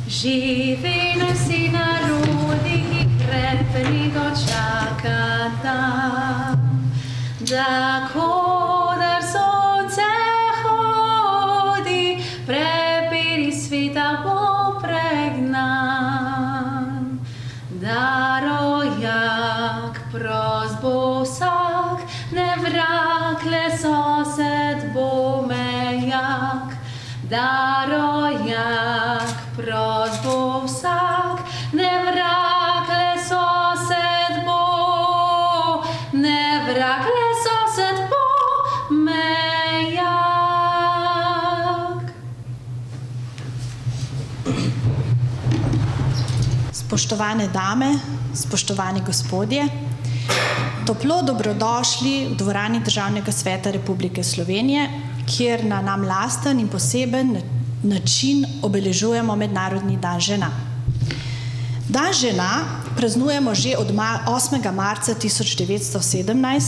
Živi naj si narodi, ki krepni dočakata, da kodar sonce hodi, prepiri sveta bo pregnan. Da rojak prost bo vsak, ne vrag le sosed bo mejak. Da rojak prost bo vsak, ne vrag le sosed bo, ne vrag le sosed bo mejak. Spoštovane dame, spoštovani gospodje, toplo dobrodošli v dvorani Državnega sveta Republike Slovenije, kjer na nam lasten in poseben način obeležujemo Mednarodni dan žena. Dan žena praznujemo že od 8. marca 1917,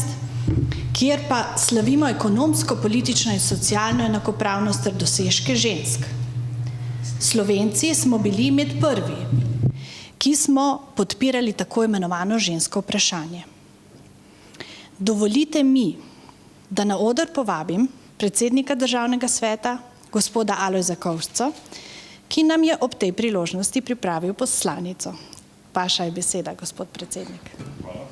kjer pa slavimo ekonomsko, politično in socialno enakopravnost ter dosežke žensk. Slovenci smo bili med prvi, ki smo podpirali tako imenovano žensko vprašanje. Dovolite mi, da na oder povabim predsednika Državnega sveta, gospoda Alojza Kovšco, ki nam je ob tej priložnosti pripravil poslanico. Vaša je beseda, gospod predsednik. Hvala.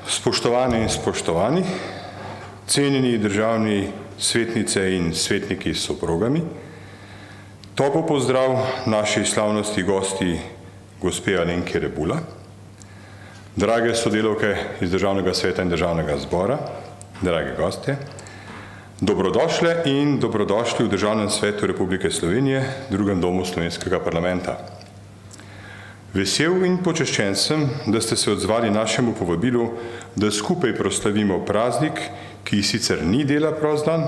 Spoštovane in spoštovani, cenjeni državni svetnice in svetniki s soprogami, topel pozdrav naši slavnosti gosti gospe Alenke Rebula, drage sodelavke iz Državnega sveta in Državnega zbora, dragi gostje, dobrodošle in dobrodošli v Državnem svetu Republike Slovenije, drugem domu slovenskega parlamenta. Vesel in počaščen sem, da ste se odzvali našemu povabilu, da skupaj proslavimo praznik, ki sicer ni dela prost dan,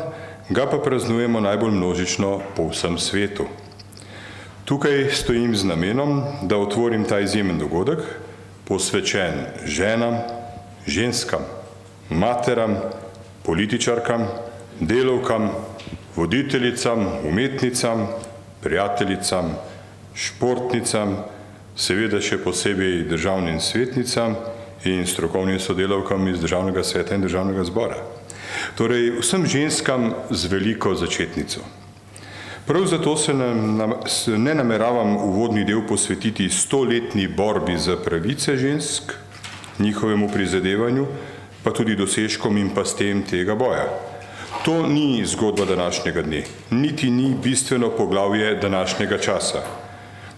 ga pa praznujemo najbolj množično po vsem svetu. Tukaj stojim z namenom, da otvorim ta izjemen dogodek, posvečen ženam, ženskam, materam, političarkam, delavkam, voditeljicam, umetnicam, prijateljicam, športnicam, seveda še posebej državnim svetnicam in strokovnim sodelavkam iz Državnega sveta in Državnega zbora. Torej, vsem ženskam z veliko začetnico. Prav zato se ne nameravam uvodni del posvetiti 100-letni borbi za pravice žensk, njihovemu prizadevanju, pa tudi dosežkom in pastem tega boja. To ni zgodba današnjega dne, niti ni bistveno poglavje današnjega časa.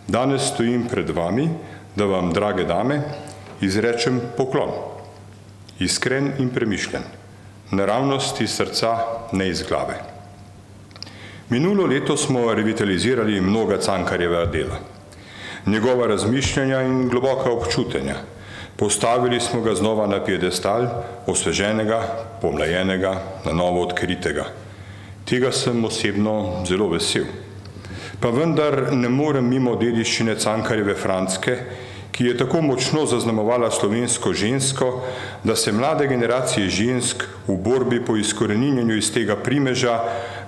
Danes stojim pred vami, da vam, drage dame, izrečem poklon, iskren in premišljen, naravnost iz srca, ne iz glave. Minulo leto smo revitalizirali mnoga Cankarjeva dela, njegova razmišljanja in globoka občutenja. Postavili smo ga znova na piedestal, osveženega, pomlajenega, na novo odkritega. Tega sem osebno zelo vesel. Pa vendar ne morem mimo dediščine Cankarjeve Francké, ki je tako močno zaznamovala slovensko žensko, da se mlade generacije žensk v borbi po izkoreninjenju iz tega primeža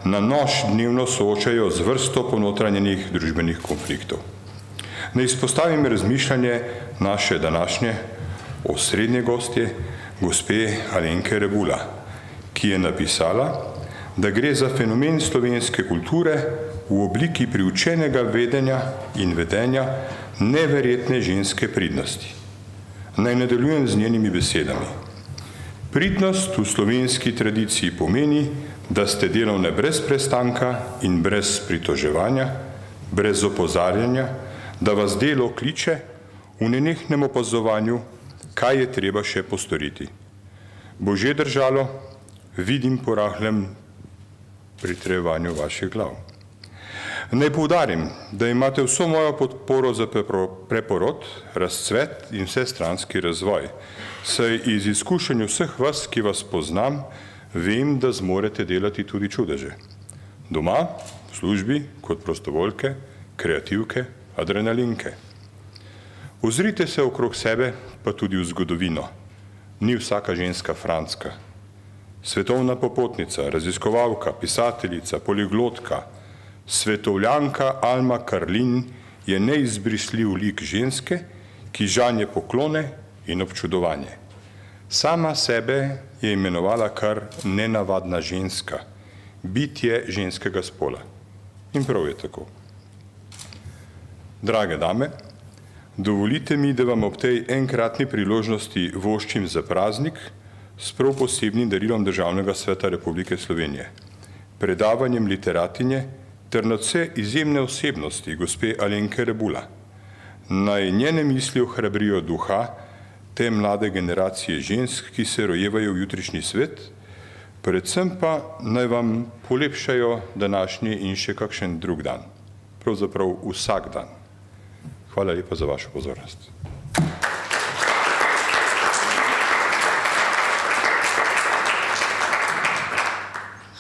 na nož dnevno soočajo z vrsto ponotranjenih družbenih konfliktov. Ne izpostavim razmišljanje naše današnje osrednje gostje, gospe Alenke Rebula, ki je napisala, da gre za fenomen slovenske kulture v obliki priučenega vedenja in vedenja neverjetne ženske pridnosti. Naj nadaljujem z njenimi besedami. Pridnost v slovenski tradiciji pomeni, da ste delovne brez prestanka in brez pritoževanja, brez opozarjanja, da vas delo kliče v nenehnem opazovanju, kaj je treba še postoriti. Bo že držalo, vidim po rahlem pritrevanju vaših glav. Naj poudarim, da imate vso mojo podporo za preporod, razcvet in vsestranski razvoj, saj iz izkušenj vseh vas, ki vas poznam, vem, da zmorete delati tudi čudeže. Doma, v službi, kot prostovoljke, kreativke, adrenalinke. Ozrite se okrog sebe, pa tudi v zgodovino. Ni vsaka ženska Franska. Svetovna popotnica, raziskovalka, pisateljica, poliglotka, svetovljanka Alma Karlin je neizbrisljiv lik ženske, ki žanje poklone in občudovanje. Sama sebe je imenovala kar nenavadna ženska, bitje ženskega spola. In prav je tako. Drage dame, dovolite mi, da vam ob tej enkratni priložnosti voščim za praznik s prav posebnim darilom Državnega sveta Republike Slovenije, predavanjem literatinje ter nadvse izjemne osebnosti gospe Alenke Rebula. Naj njene misli ohrabrijo duha te mlade generacije žensk, ki se rojevajo v jutrišnji svet, predvsem pa naj vam polepšajo današnji in še kakšen drug dan, pravzaprav vsak dan. Hvala lepa za vašo pozornost.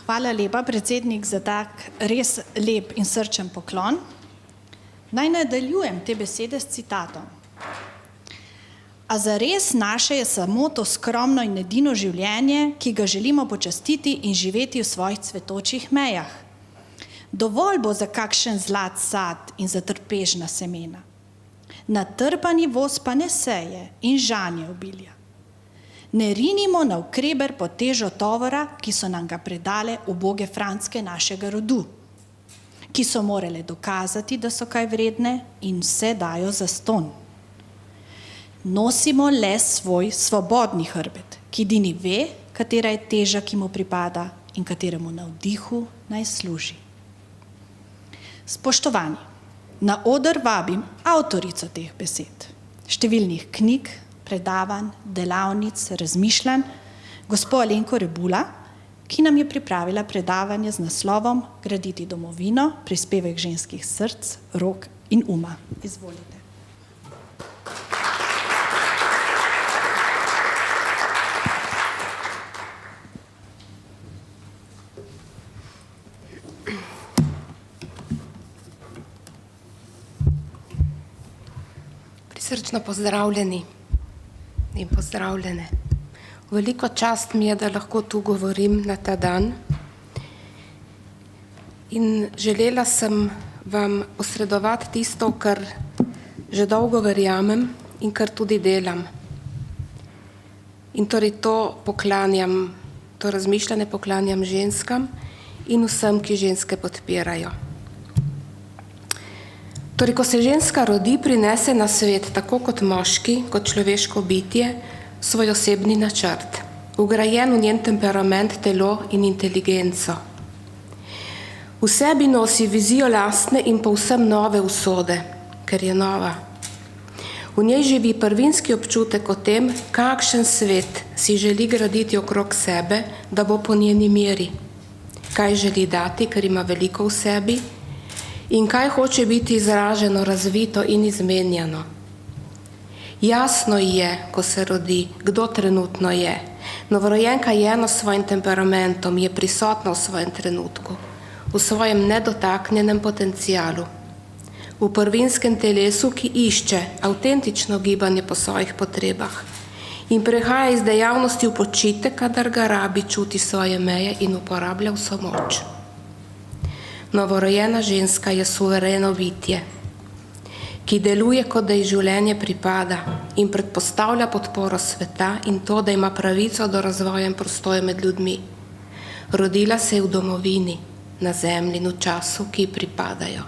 Hvala lepa, predsednik, za tak res lep in srčen poklon. Naj nadaljujem te besede s citatom. A zares naše je samo to skromno in edino življenje, ki ga želimo počastiti in živeti v svojih cvetočih mejah. Dovolj bo za kakšen zlat sad in za trpežna semena. Natrpani voz pa ne seje in žanje obilja. Ne rinimo na ukreber pod težo tovora, ki so nam ga predale uboge Franske našega rodu, ki so morale dokazati, da so kaj vredne in vse dajo zastonj. Nosimo le svoj svobodni hrbet, ki edini ve, katera je teža, ki mu pripada in kateremu navdihu naj služi. Spoštovani, na oder vabim avtorico teh besed, številnih knjig, predavanj, delavnic, razmišljanj, gospo Alenko Rebula, ki nam je pripravila predavanje z naslovom Graditi domovino, prispevek ženskih src, rok in uma. Izvolite. Prisrčno pozdravljeni in pozdravljene. Veliko čast mi je, da lahko tu govorim na ta dan. In želela sem vam posredovati tisto, kar že dolgo verjamem in kar tudi delam. In torej to razmišljanje poklanjam ženskam in vsem, ki ženske podpirajo. Torej, ko se ženska rodi, prinese na svet, tako kot moški, kot človeško bitje, svoj osebni načrt, vgrajen v njen temperament, telo in inteligenco. V sebi nosi vizijo lastne in povsem nove usode, ker je nova. V njej živi prvinski občutek o tem, kakšen svet si želi graditi okrog sebe, da bo po njeni meri. Kaj želi dati, ker ima veliko v sebi, in kaj hoče biti izraženo, razvito in izmenjano. Jasno je, ko se rodi, kdo trenutno je. Novorojenka je eno s svojim temperamentom, je prisotna v svojem trenutku, v svojem nedotaknjenem potencialu, v prvinskem telesu, ki išče avtentično gibanje po svojih potrebah in prehaja iz dejavnosti v počitek, kadar ga rabi, čuti svoje meje in uporablja vso moč. Novorojena ženska je suvereno bitje, ki deluje, kot da ji življenje pripada in predpostavlja podporo sveta in to, da ima pravico do razvoja in prostoja med ljudmi. Rodila se je v domovini, na zemlji in v času, ki ji pripadajo.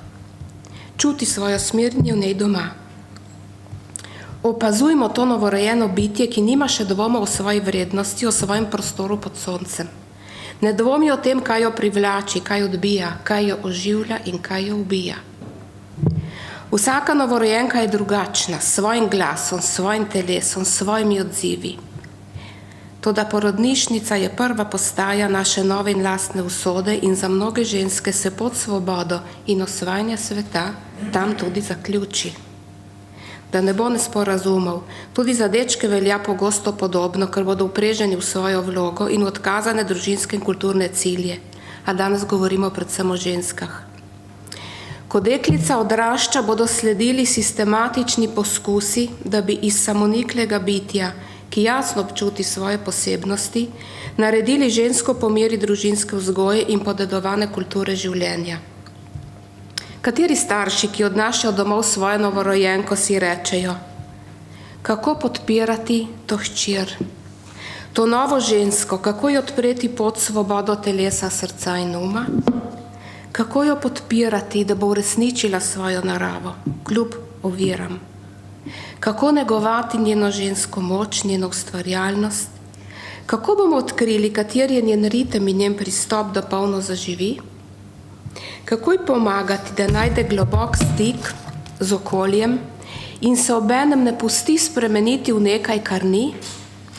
Čuti svojo smer in v njej doma. Opazujmo to novorojeno bitje, ki nima še dvoma o svoji vrednosti, o svojem prostoru pod soncem. Ne dvomi o tem, kaj jo privlači, kaj odbija, kaj jo oživlja in kaj jo ubija. Vsaka novorojenka je drugačna, s svojim glasom, s svojim telesom, s svojimi odzivi. Toda porodnišnica je prva postaja naše nove in lastne usode in za mnoge ženske se pod svobodo in osvajanja sveta tam tudi zaključi. Da ne bo nesporazumov, tudi za dečke velja pogosto podobno, ker bodo vpreženi v svojo vlogo in odkazane družinske in kulturne cilje, a danes govorimo predvsem o ženskah. Ko deklica odrašča, bodo sledili sistematični poskusi, da bi iz samoniklega bitja, ki jasno občuti svoje posebnosti, naredili žensko po meri družinske vzgoje in podedovane kulture življenja. Kateri starši, ki odnašajo domov svojo novorojenko, si rečejo: kako podpirati to hčer, to novo žensko, kako jo odpreti pot svobodo telesa, srca in uma? Kako jo podpirati, da bo uresničila svojo naravo, kljub oviram? Kako negovati njeno žensko moč, njeno ustvarjalnost? Kako bomo odkrili, kateri je njen ritem in njen pristop, da polno zaživi? Kako ji pomagati, da najde globok stik z okoljem in se obenem ne pusti spremeniti v nekaj, kar ni?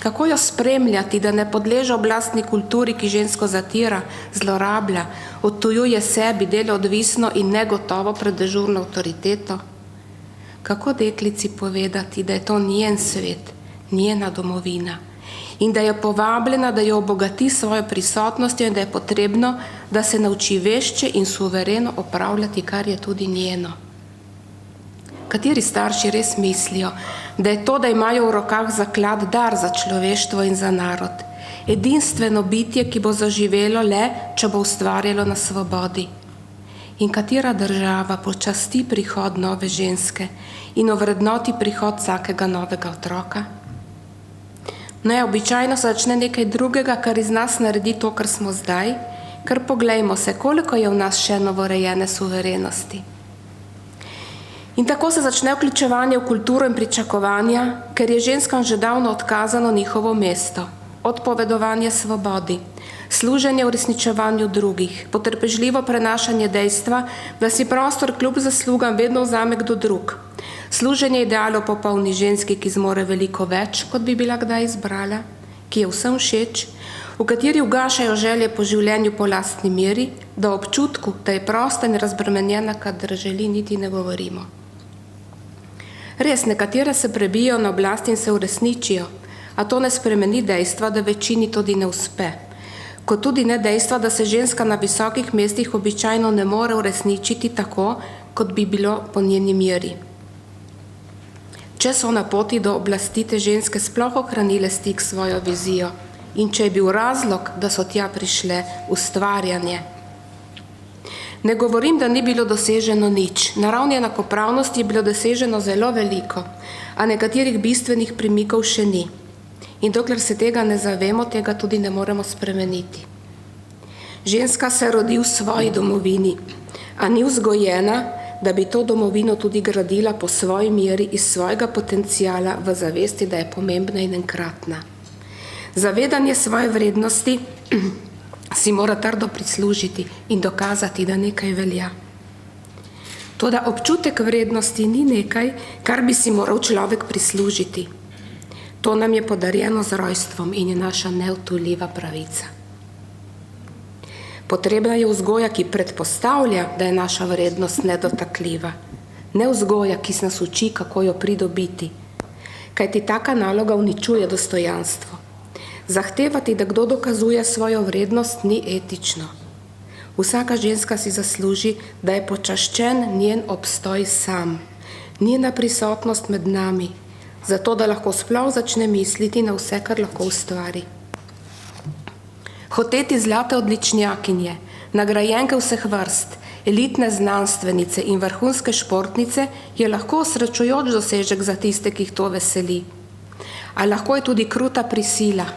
Kako jo spremljati, da ne podleže oblastni kulturi, ki žensko zatira, zlorablja, odtujuje sebi, dela odvisno in negotovo pred dežurno avtoriteto? Kako deklici povedati, da je to njen svet, njena domovina in da je povabljena, da jo obogati svojo prisotnostjo in da je potrebno, da se nauči vešče in suvereno opravljati, kar je tudi njeno? Kateri starši res mislijo, da je to, da imajo v rokah zaklad, dar za človeštvo in za narod, edinstveno bitje, ki bo zaživelo le, če bo ustvarjalo na svobodi? In katera država počasti prihod nove ženske in ovrednoti prihod vsakega novega otroka? Ne, običajno se začne nekaj drugega, kar iz nas naredi to, kar smo zdaj, ker poglejmo se, koliko je v nas še novorejene suverenosti. In tako se začne vključevanje v kulturo in pričakovanja, ker je ženskam že davno odkazano njihovo mesto, odpovedovanje svobodi, služenje uresničevanju drugih, potrpežljivo prenašanje dejstva, da si prostor kljub zaslugam vedno vzame kdo drug, služenje idealov popolni ženski, ki zmore veliko več, kot bi bila kdaj izbrala, ki je vsem všeč, v kateri ugašajo želje po življenju po lastni meri, da občutku, da je prosta in razbremenjena, kadar želi, niti ne govorimo. Res, nekatere se prebijo na oblast in se uresničijo, a to ne spremeni dejstva, da večini tudi ne uspe. Kot tudi ne dejstva, da se ženska na visokih mestih običajno ne more uresničiti tako, kot bi bilo po njeni meri. Če so na poti do oblasti te ženske sploh ohranile stik s svojo vizijo in če je bil razlog, da so tja prišle, ustvarjanje. Ne govorim, da ni bilo doseženo nič. Na ravni enakopravnosti je bilo doseženo zelo veliko, a nekaterih bistvenih premikov še ni. In dokler se tega ne zavemo, tega tudi ne moremo spremeniti. Ženska se rodi v svoji domovini, a ni vzgojena, da bi to domovino tudi gradila po svoji meri iz svojega potencijala v zavesti, da je pomembna in enkratna. Zavedanje svoje vrednosti si mora trdo prislužiti in dokazati, da nekaj velja. Toda občutek vrednosti ni nekaj, kar bi si moral človek prislužiti. To nam je podarjeno z rojstvom in je naša neodtujljiva pravica. Potrebna je vzgoja, ki predpostavlja, da je naša vrednost nedotakljiva. Ne vzgoja, ki nas uči, kako jo pridobiti. Kajti taka naloga uničuje dostojanstvo. Zahtevati, da kdo dokazuje svojo vrednost, ni etično. Vsaka ženska si zasluži, da je počaščen njen obstoj sam, njena prisotnost med nami, zato da lahko sploh začne misliti na vse, kar lahko ustvari. Hoteti zlate odličnjakinje, nagrajenke vseh vrst, elitne znanstvenice in vrhunske športnice je lahko osrečujoč dosežek za tiste, ki jih to veseli. A lahko je tudi kruta prisila,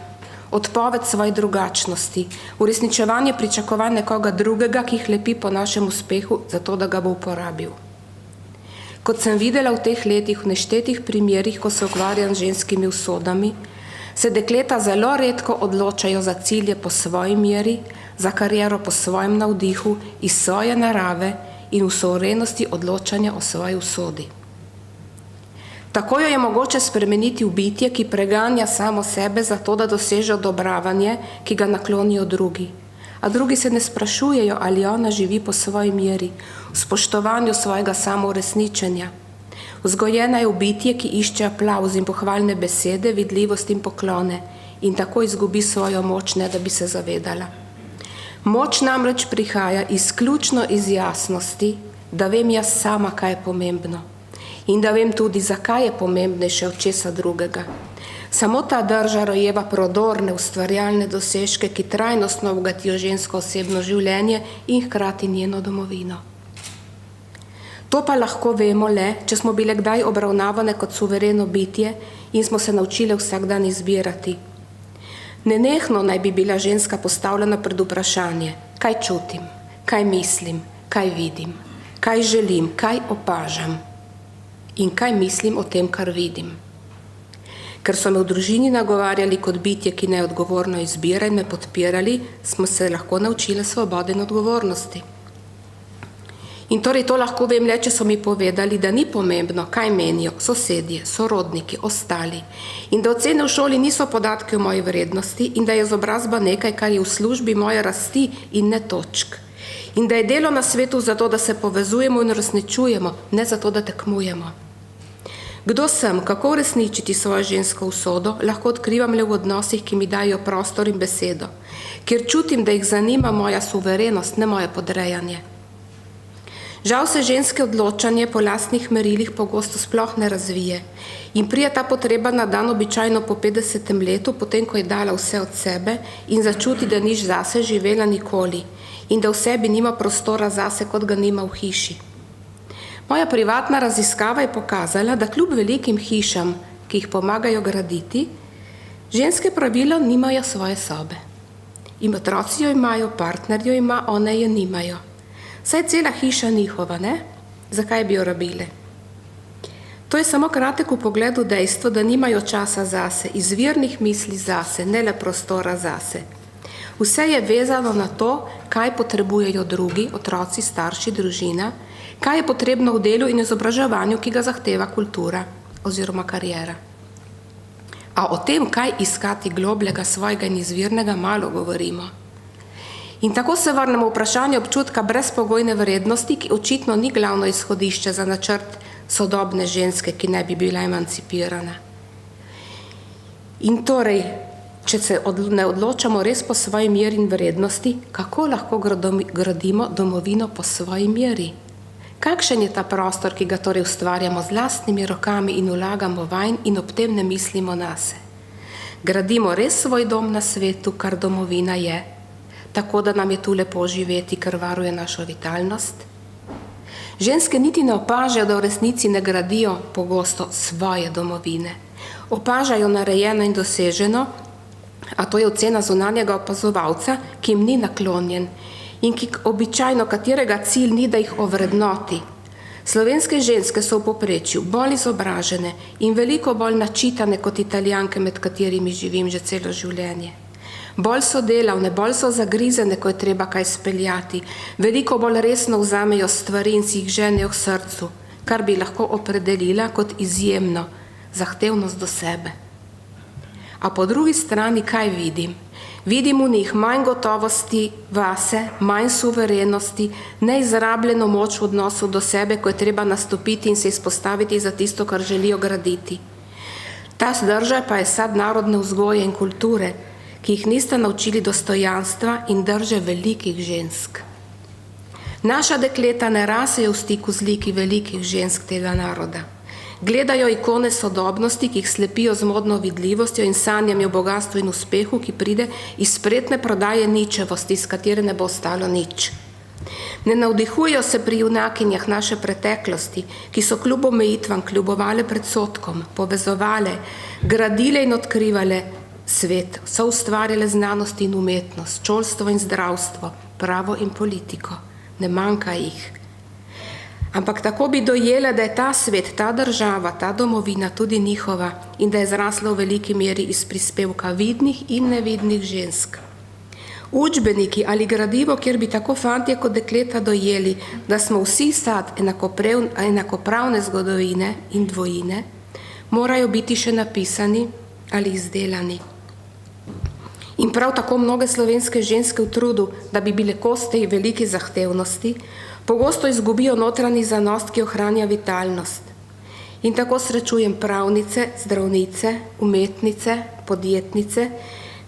odpoved svoje drugačnosti, uresničevanje pričakovanj nekoga drugega, ki hlepi po našem uspehu, zato da ga bo uporabil. Kot sem videla v teh letih v neštetih primerih, ko se ukvarjam z ženskimi usodami, se dekleta zelo redko odločajo za cilje po svoji meri, za kariero po svojem navdihu, iz svoje narave in v suverenosti odločanja o svoji usodi. Tako jo je mogoče spremeniti v bitje, ki preganja samo sebe zato, da doseže odobravanje, ki ga naklonijo drugi. A drugi se ne sprašujejo, ali ona živi po svoji meri, v spoštovanju svojega samouresničenja. Vzgojena je v bitje, ki išče aplavz in pohvalne besede, vidljivost in poklone in tako izgubi svojo moč, ne da bi se zavedala. Moč namreč prihaja izključno iz jasnosti, da vem jaz sama, kaj je pomembno. In da vem tudi, zakaj je pomembnejše od česa drugega. Samo ta drža rojeva prodorne, ustvarjalne dosežke, ki trajnostno obogatijo žensko osebno življenje in hkrati njeno domovino. To pa lahko vemo le, če smo bile kdaj obravnavane kot suvereno bitje in smo se naučile vsak dan izbirati. Nenehno naj bi bila ženska postavljena pred vprašanje, kaj čutim, kaj mislim, kaj vidim, kaj želim, kaj opažam in kaj mislim o tem, kar vidim. Ker so me v družini nagovarjali kot bitje, ki neodgovorno izbira in me podpirali, smo se lahko naučile svobode in odgovornosti. In torej to lahko vem le, če so mi povedali, da ni pomembno, kaj menijo sosedje, sorodniki, ostali. In da ocene v šoli niso podatki o moji vrednosti in da je izobrazba nekaj, kar je v službi moje rasti in ne točk. In da je delo na svetu zato, da se povezujemo in uresničujemo, ne zato, da tekmujemo. Kdo sem, kako uresničiti svojo žensko usodo, lahko odkrivam le v odnosih, ki mi dajo prostor in besedo, kjer čutim, da jih zanima moja suverenost, ne moje podrejanje. Žal se ženske odločanje po lastnih merilih pogosto sploh ne razvije in prije ta potreba na dan običajno po 50. letu, potem ko je dala vse od sebe in začuti, da nič zase živela nikoli in da v sebi nima prostora zase, kot ga nima v hiši. Moja privatna raziskava je pokazala, da kljub velikim hišam, ki jih pomagajo graditi, ženske pravilo nimajo svoje sobe. In otroci jo imajo, partner jo ima, one je nimajo. Saj je cela hiša njihova, ne? Zakaj bi jo rabile? To je samo kratek v pogledu dejstvo, da nimajo časa zase, izvirnih misli zase, ne le prostora zase. Vse je vezano na to, kaj potrebujejo drugi, otroci, starši, družina, kaj je potrebno v delu in izobraževanju, ki ga zahteva kultura oziroma karijera. A o tem, kaj iskati globljega svojega in izvirnega, malo govorimo. In tako se vrnemo v vprašanje občutka brezpogojne vrednosti, ki očitno ni glavno izhodišče za načrt sodobne ženske, ki ne bi bila emancipirana. In torej, če se ne odločamo res po svoji meri in vrednosti, kako lahko gradimo domovino po svoji meri? Kakšen je ta prostor, ki ga torej ustvarjamo z lastnimi rokami in vlagamo vanj in ob tem ne mislimo nase? Gradimo res svoj dom na svetu, kar domovina je, tako da nam je tu lepo živeti, ker varuje našo vitalnost? Ženske niti ne opažajo, da v resnici ne gradijo pogosto svoje domovine. Opažajo narejeno in doseženo, a to je ocena zunanjega opazovalca, ki jim ni naklonjen in ki običajno katerega cilj ni, da jih ovrednoti. Slovenske ženske so v povprečju bolj izobražene in veliko bolj načitane kot Italijanke, med katerimi živim že celo življenje. Bolj so delavne, bolj so zagrizene, ko je treba kaj speljati, veliko bolj resno vzamejo stvari in si jih ženejo k srcu, kar bi lahko opredelila kot izjemno zahtevnost do sebe. A po drugi strani kaj vidim? Vidim v njih manj gotovosti vase, manj suverenosti, neizrabljeno moč v odnosu do sebe, ko je treba nastopiti in se izpostaviti za tisto, kar želijo graditi. Ta drža pa je sad narodne vzgoje in kulture, ki jih niste naučili dostojanstva in drže velikih žensk. Naša dekleta ne rasejo v stiku z liki velikih žensk tega naroda. Gledajo ikone sodobnosti, ki jih slepijo z modno vidljivostjo in sanjami o bogatstvu in uspehu, ki pride iz spretne prodaje ničevosti, iz katere ne bo ostalo nič. Ne navdihujejo se pri junakinjah naše preteklosti, ki so kljub omejitvam kljubovale predsodkom, povezovale, gradile in odkrivale svet, so ustvarjale znanost in umetnost, šolstvo in zdravstvo, pravo in politiko. Ne manjka jih. Ampak tako bi dojele, da je ta svet, ta država, ta domovina tudi njihova in da je zrasla v veliki meri iz prispevka vidnih in nevidnih žensk. Učbeniki ali gradivo, kjer bi tako fantje kot dekleta dojeli, da smo vsi sad enakopravne zgodovine in dvojine, morajo biti še napisani ali izdelani. In prav tako mnoge slovenske ženske v trudu, da bi bile kos tej veliki zahtevnosti, pogosto izgubijo notranji zanos, ki ohranja vitalnost. In tako srečujem pravnice, zdravnice, umetnice, podjetnice,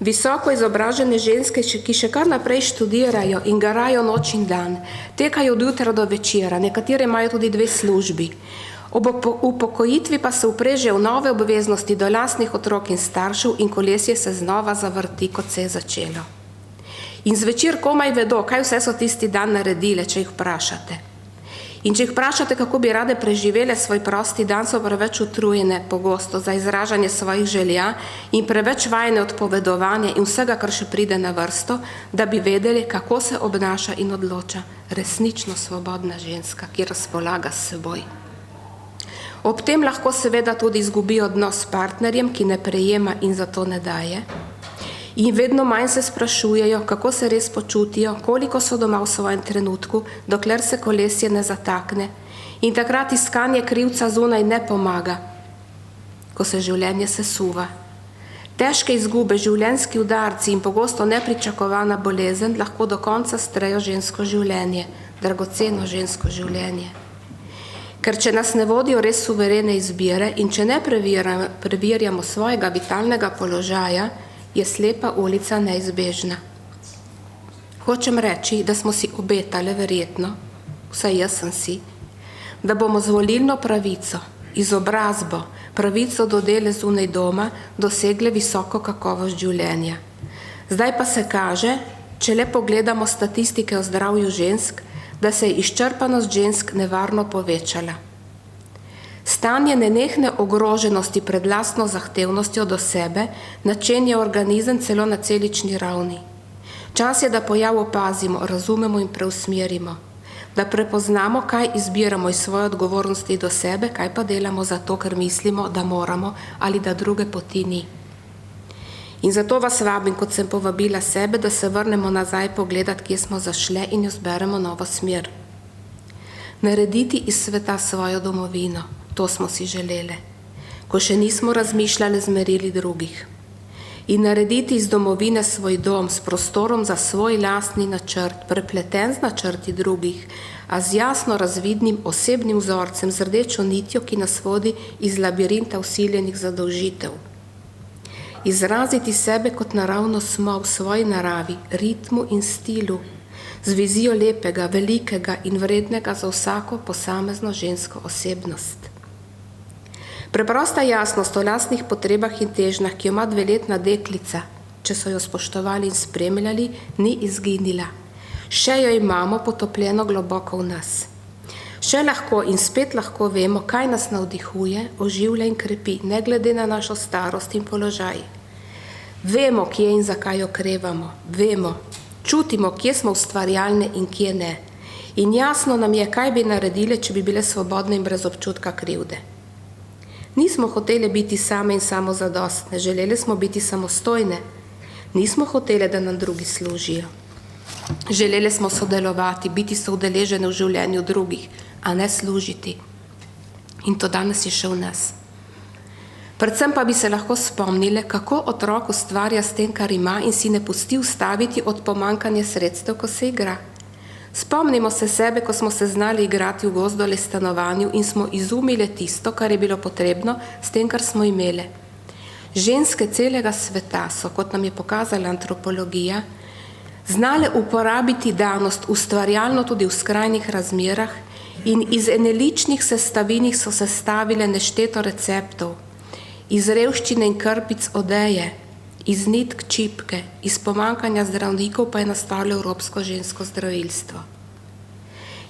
Visoko izobražene ženske, ki še kar naprej študirajo in garajo noč in dan, tekajo od jutra do večera, nekatere imajo tudi 2 službi. Ob upokojitvi pa se uprežejo v nove obveznosti do lastnih otrok in staršev in kolesje se znova zavrti, kot se je začelo. In zvečer komaj vedo, kaj vse so tisti dan naredile, če jih vprašate. In če jih vprašate, kako bi rade preživele svoj prosti dan, so preveč utrujene pogosto za izražanje svojih želja in preveč vajene odpovedovanja in vsega, kar še pride na vrsto, da bi vedeli, kako se obnaša in odloča resnično svobodna ženska, ki razpolaga s seboj. Ob tem lahko seveda tudi izgubi odnos s partnerjem, ki ne prejema in zato ne daje. In vedno manj se sprašujejo, kako se res počutijo, koliko so doma v svojem trenutku, dokler se kolesje ne zatakne. In takrat iskanje krivca zunaj ne pomaga, ko se življenje sesuva. Težke izgube, življenjski udarci in pogosto nepričakovana bolezen lahko do konca strejo žensko življenje, dragoceno žensko življenje. Ker če nas ne vodijo res suverene izbire in če ne preverjamo svojega vitalnega položaja, je slepa ulica neizbežna. Hočem reči, da smo si obetali verjetno, vsaj jaz sem si, da bomo z volilno pravico, izobrazbo, pravico do dela zunaj doma dosegle visoko kakovost življenja. Zdaj pa se kaže, če le pogledamo statistike o zdravju žensk, da se je izčrpanost žensk nevarno povečala. Stanje nenehne ogroženosti pred lastno zahtevnostjo do sebe načenja organizem celo na celični ravni. Čas je, da pojav opazimo, razumemo in preusmerimo, da prepoznamo, kaj izbiramo iz svoje odgovornosti do sebe, kaj pa delamo zato, ker mislimo, da moramo ali da druge poti ni. In zato vas vabim, kot sem povabila sebe, da se vrnemo nazaj pogledati, kje smo zašle in jo zberemo novo smer. Narediti iz sveta svojo domovino. To smo si želeli, ko še nismo razmišljali zmerili drugih. In narediti iz domovine svoj dom s prostorom za svoj lastni načrt, prepleten z načrti drugih, a z jasno razvidnim osebnim vzorcem, z rdečo nitjo, ki nas vodi iz labirinta vsiljenih zadolžitev. Izraziti sebe kot naravno smo v svoji naravi, ritmu in stilu, z vizijo lepega, velikega in vrednega za vsako posamezno žensko osebnost. Preprosta jasnost o lastnih potrebah in težnjah, ki jo ima 2-letna deklica, če so jo spoštovali in spremljali, ni izginila. Še jo imamo potopljeno globoko v nas. Še lahko in spet lahko vemo, kaj nas navdihuje, oživlja in krepi, ne glede na našo starost in položaj. Vemo, kje in zakaj okrevamo. Vemo, čutimo, kje smo ustvarjalne in kje ne. In jasno nam je, kaj bi naredile, če bi bile svobodne in brez občutka krivde. Nismo hotele biti same in samozadostne, želeli smo biti samostojne. Nismo hotele, da nam drugi služijo. Želeli smo sodelovati, biti soudeležene v življenju drugih, a ne služiti. In to danes je še v nas. Predvsem pa bi se lahko spomnile, kako otrok ustvarja s tem, kar ima in si ne pusti ustaviti od pomanjkanja sredstev, ko se igra. Spomnimo se sebe, ko smo se znali igrati v gozdu ali stanovanju in smo izumile tisto, kar je bilo potrebno, s tem, kar smo imele. Ženske celega sveta so, kot nam je pokazala antropologija, znale uporabiti danost ustvarjalno tudi v skrajnih razmerah in iz eneličnih sestavinih so sestavile nešteto receptov, iz revščine in krpic odeje, iz nitk čipke, iz pomanjkanja zdravnikov pa je nastalo evropsko žensko zdravilstvo.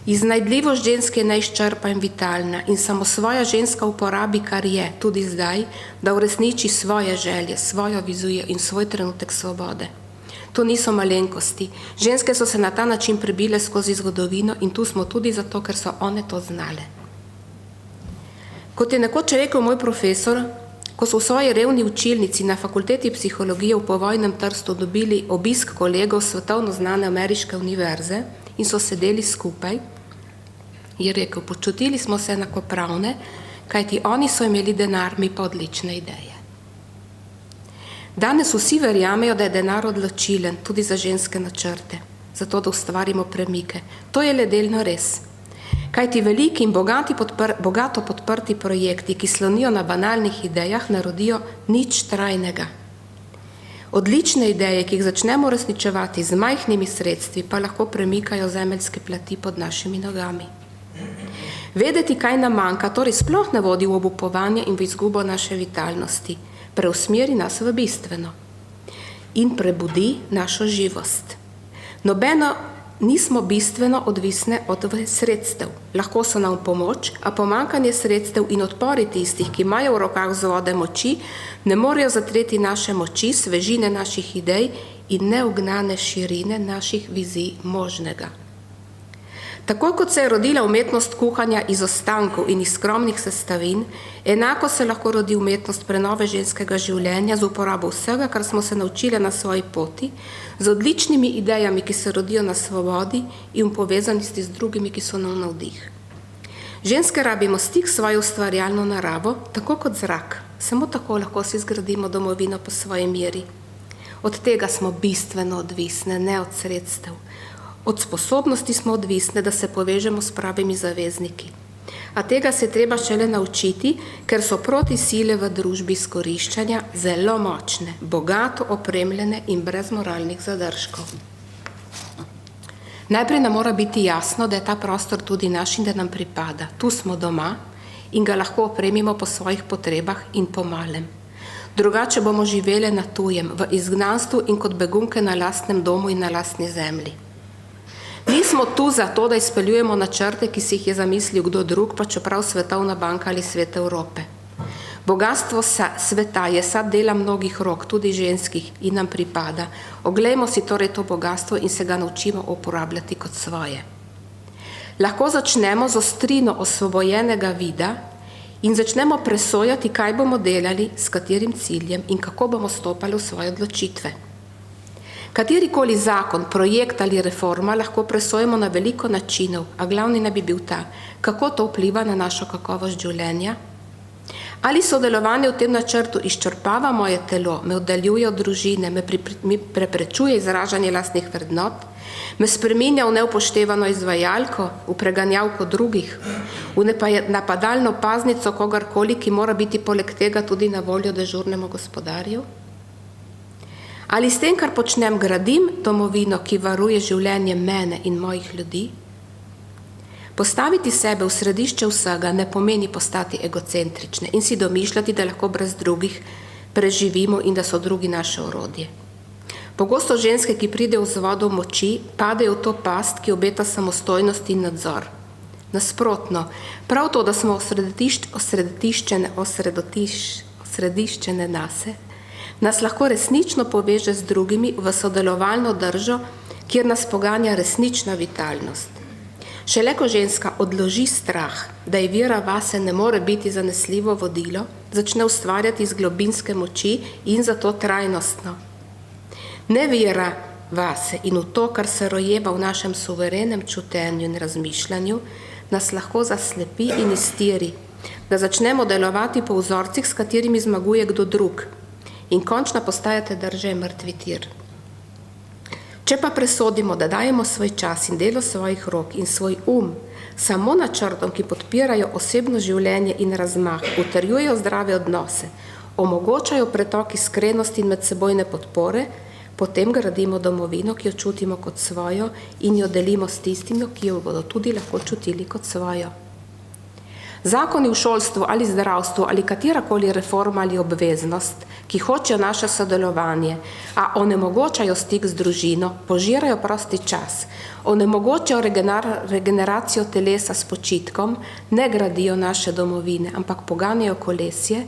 Iznajdljivost ženske je neizčrpa in vitalna in samo svoja ženska uporabi, kar je, tudi zdaj, da uresniči svoje želje, svojo vizijo in svoj trenutek svobode. To niso malenkosti. Ženske so se na ta način prebile skozi zgodovino in tu smo tudi zato, ker so one to znale. Kot je nekoč rekel moj profesor, ko so v svoji revni učilnici na fakulteti psihologije v povojnem Trstu dobili obisk kolegov svetovno znane ameriške univerze in so sedeli skupaj, je rekel, počutili smo se enakopravne, kajti oni so imeli denar, mi pa odlične ideje. Danes vsi verjamejo, da je denar odločilen tudi za ženske načrte, zato da ustvarimo premike. To je le delno res. Kajti veliki in bogato podprti projekti, ki slonijo na banalnih idejah, narodijo nič trajnega. Odlične ideje, ki jih začnemo uresničevati z majhnimi sredstvi, pa lahko premikajo zemeljske plati pod našimi nogami. Vedeti, kaj nam manjka, torej sploh ne vodi v obupovanje in v izgubo naše vitalnosti, preusmeri nas v bistveno in prebudi našo živost. Nobeno nismo bistveno odvisne od sredstev. Lahko so nam pomoč, a pomanjkanje sredstev in odpori tistih, ki imajo v rokah vzvode moči, ne morejo zatreti naše moči, svežine naših idej in neugnane širine naših vizij možnega. Tako kot se je rodila umetnost kuhanja iz ostankov in iz skromnih sestavin, enako se lahko rodi umetnost prenove ženskega življenja z uporabo vsega, kar smo se naučili na svoji poti, z odličnimi idejami, ki se rodijo na svobodi in povezanosti z drugimi, ki so nam navdih. Ženske rabimo stik s svojo ustvarjalno naravo, tako kot zrak. Samo tako lahko si zgradimo domovino po svoji meri. Od tega smo bistveno odvisne, ne od sredstev. Od sposobnosti smo odvisne, da se povežemo s pravimi zavezniki. A tega se treba šele naučiti, ker so proti sile v družbi izkoriščanja zelo močne, bogato opremljene in brez moralnih zadržkov. Najprej nam mora biti jasno, da je ta prostor tudi naš in da nam pripada. Tu smo doma in ga lahko opremimo po svojih potrebah in po malem. Drugače bomo živele na tujem, v izgnanstvu in kot begunke na lastnem domu in na lastni zemlji. Nismo tu zato, da izpeljujemo načrte, ki si jih je zamislil kdo drug, pa čeprav Svetovna banka ali Svet Evrope. Bogatstvo sveta je sad dela mnogih rok, tudi ženskih, in nam pripada. Oglejmo si torej to bogatstvo in se ga naučimo uporabljati kot svoje. Lahko začnemo z ostrino osvobojenega vida in začnemo presojati, kaj bomo delali, s katerim ciljem in kako bomo stopali v svoje odločitve. Katerikoli zakon, projekt ali reforma lahko presojamo na veliko načinov, a glavni ne bi bil ta, kako to vpliva na našo kakovost življenja. Ali sodelovanje v tem načrtu izčrpava moje telo, me oddaljuje od družine, me preprečuje izražanje lastnih vrednot, me spreminja v neupoštevano izvajalko, v preganjavko drugih, v napadalno paznico kogarkoli, ki mora biti poleg tega tudi na voljo dežurnemu gospodarju? Ali s tem, kar počnem, gradim domovino, ki varuje življenje mene in mojih ljudi? Postaviti sebe v središče vsega ne pomeni postati egocentrične in si domišljati, da lahko brez drugih preživimo in da so drugi naše orodje. Pogosto ženske, ki pridejo v vzvodu moči, padejo v to past, ki obeta samostojnost in nadzor. Nasprotno, prav to, da smo osrediščene nase, nas lahko resnično poveže z drugimi v sodelovalno držo, kjer nas poganja resnična vitalnost. Šele ko ženska odloži strah, da je vera vase ne more biti zanesljivo vodilo, začne ustvarjati iz globinske moči in zato trajnostno. Ne vera vase in v to, kar se rojeva v našem suverenem čutenju in razmišljanju, nas lahko zaslepi in iztiri, da začnemo delovati po vzorcih, s katerimi zmaguje kdo drug. In končna postajate drže mrtvi tir. Če pa presodimo, da dajemo svoj čas in delo svojih rok in svoj samo načrtom, ki podpirajo osebno življenje in razmah, utrjujejo zdrave odnose, omogočajo pretok iskrenosti in medsebojne podpore, potem gradimo domovino, ki jo čutimo kot svojo in jo delimo s tistimi, ki jo bodo tudi lahko čutili kot svojo. Zakoni v šolstvu ali zdravstvu ali katerakoli reforma ali obveznost, ki hočejo naše sodelovanje, a onemogočajo stik z družino, požirajo prosti čas, onemogočajo regeneracijo telesa s počitkom, ne gradijo naše domovine, ampak poganjajo kolesje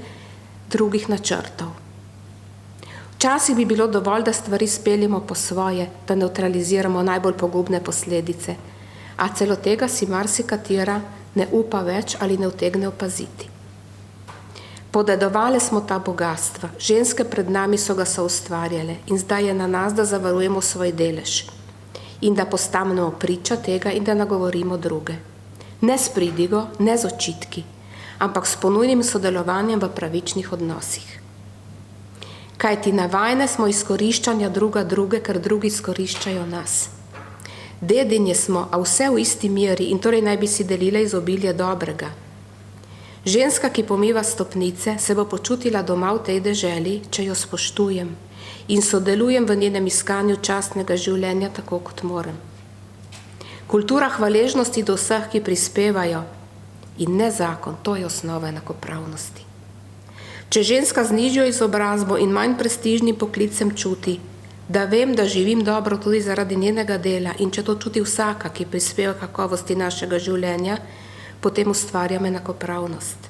drugih načrtov. Včasih bi bilo dovolj, da stvari speljemo po svoje, da neutraliziramo najbolj pogubne posledice, a celo tega si marsikatera ne upa več ali ne utegne opaziti. Podedovale smo ta bogatstva, ženske pred nami so ga soustvarjale in zdaj je na nas, da zavarujemo svoj delež in da postanemo priča tega in da nagovorimo druge. Ne s pridigo, ne z očitki, ampak s ponujnim sodelovanjem v pravičnih odnosih. Kajti navajene smo izkoriščanja druge, ker drugi izkoriščajo nas. Dedinje smo, a vse v isti meri in torej naj bi si delile izobilje dobrega. Ženska, ki pomiva stopnice, se bo počutila doma v tej deželi, če jo spoštujem in sodelujem v njenem iskanju častnega življenja tako, kot moram. Kultura hvaležnosti do vseh, ki prispevajo, in ne zakon, to je osnova enakopravnosti. Če ženska z nižjo izobrazbo in manj prestižnim poklicem čuti, da vem, da živim dobro tudi zaradi njenega dela in če to čuti vsaka, ki prispeva kakovosti našega življenja, potem ustvarjam enakopravnost.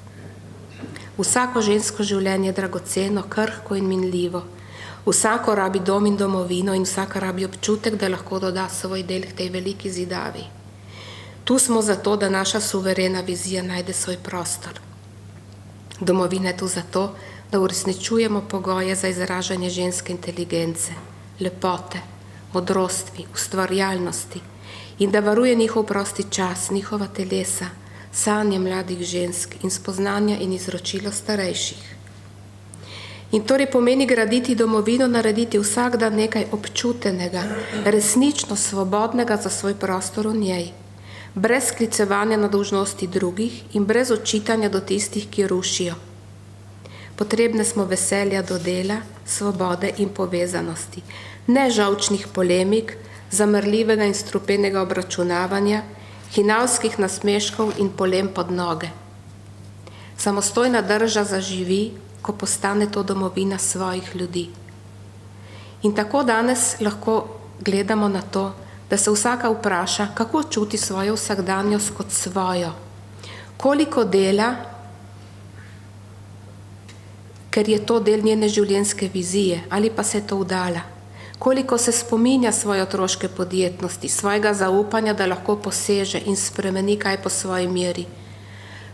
Vsako žensko življenje je dragoceno, krhko in minljivo. Vsako rabi dom in domovino in vsaka rabi občutek, da lahko doda svoj del k tej veliki zidavi. Tu smo zato, da naša suverena vizija najde svoj prostor. Domovina je tu zato, da uresničujemo pogoje za izražanje ženske inteligence, lepote, modrosti, ustvarjalnosti in da varuje njihov prosti čas, njihova telesa, sanje mladih žensk in spoznanja in izročilo starejših. In torej pomeni graditi domovino, narediti vsak dan nekaj občutenega, resnično svobodnega za svoj prostor v njej, brez sklicevanja na dolžnosti drugih in brez očitanja do tistih, ki rušijo. Potrebne smo veselja do dela, svobode in povezanosti, ne žalčnih polemik, zamrljivega in strupenega obračunavanja, hinavskih nasmeškov in polem pod noge. Samostojna drža zaživi, ko postane to domovina svojih ljudi. In tako danes lahko gledamo na to, da se vsaka vpraša, kako čuti svojo vsakdanjost kot svojo. Koliko dela, ker je to del njene življenjske vizije, ali pa se je to vdala. Koliko se spominja svoje otroške podjetnosti, svojega zaupanja, da lahko poseže in spremeni kaj po svoji meri.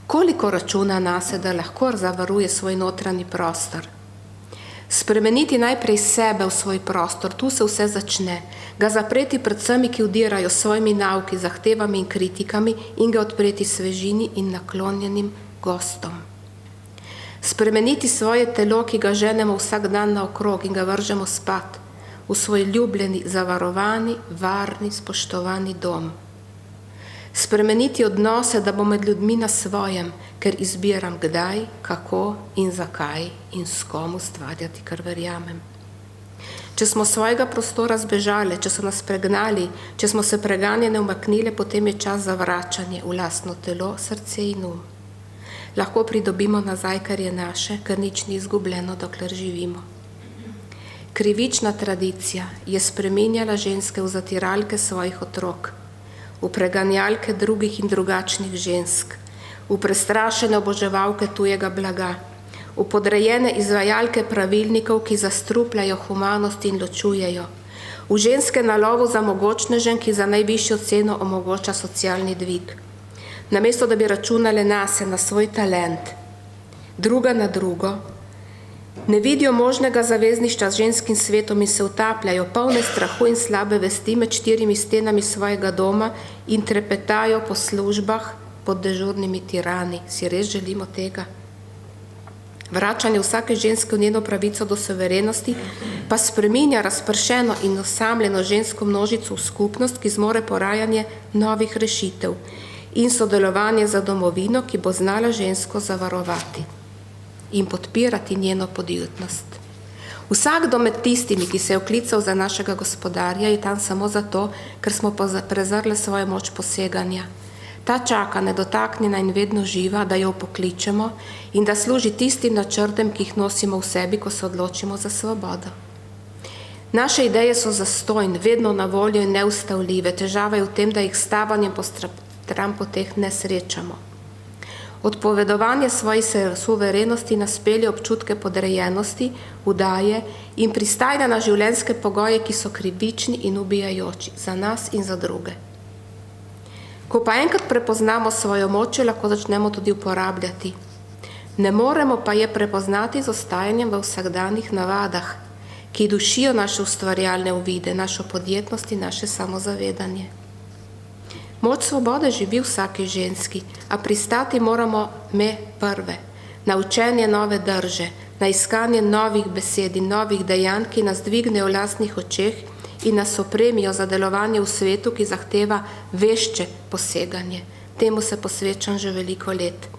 Koliko računa nase, da lahko zavaruje svoj notranji prostor. Spremeniti najprej sebe v svoj prostor, tu se vse začne. Ga zapreti pred vsemi, ki vdirajo s svojimi nauki, zahtevami in kritikami in ga odpreti svežini in naklonjenim gostom. Spremeniti svoje telo, ki ga ženemo vsak dan naokrog in ga vržemo spat, v svoj ljubljeni, zavarovani, varni, spoštovani dom. Spremeniti odnose, da bom med ljudmi na svojem, ker izbiram kdaj, kako in zakaj in s kom ustvarjati, kar verjamem. Če smo svojega prostora zbežali, če so nas pregnali, če smo se preganjene umaknile, potem je čas za vračanje v lastno telo, srce in um. Lahko pridobimo nazaj, kar je naše, ker nič ni izgubljeno, dokler živimo. Krivična tradicija je spreminjala ženske v zatiralke svojih otrok, v preganjalke drugih in drugačnih žensk, v prestrašene oboževalke tujega blaga, v podrejene izvajalke pravilnikov, ki zastrupljajo humanost in ločujejo, v ženske na lovu za mogočnežen, ki za najvišjo ceno omogoča socialni dvig. Namesto, da bi računale nase, na svoj talent, druga na drugo, ne vidijo možnega zavezništva z ženskim svetom in se utapljajo, polne strahu in slabe vesti med štirimi stenami svojega doma in trepetajo po službah pod dežurnimi tirani. Si res želimo tega? Vračanje vsake ženske v njeno pravico do suverenosti pa spreminja razpršeno in osamljeno žensko množico v skupnost, ki zmore porajanje novih rešitev in sodelovanje za domovino, ki bo znala žensko zavarovati in podpirati njeno podjetnost. Vsakdo med tistimi, ki se je oklical za našega gospodarja, je tam samo zato, ker smo prezrli svojo moč poseganja. Ta čaka nedotaknjena in vedno živa, da jo pokličemo in da služi tistim načrtem, ki jih nosimo v sebi, ko se odločimo za svobodo. Naše ideje so zastojne, vedno na voljo in neustavljive. Težava je v tem, da jih stavanjem po stran poteh ne srečamo. Odpovedovanje svojih suverenosti nas pelje občutke podrejenosti, udaje in pristajanja na življenjske pogoje, ki so krivični in ubijajoči za nas in za druge. Ko pa enkrat prepoznamo svojo moč, lahko začnemo tudi uporabljati. Ne moremo pa je prepoznati z ostajanjem v vsakdanjih navadah, ki dušijo naše ustvarjalne uvide, našo podjetnost in naše samozavedanje. Moč svobode živi v vsaki ženski, a pristati moramo me prve, na učenje nove drže, na iskanje novih besed in novih dejanj, ki nas dvignejo v lastnih očeh in nas opremijo za delovanje v svetu, ki zahteva vešče poseganje. Temu se posvečam že veliko let.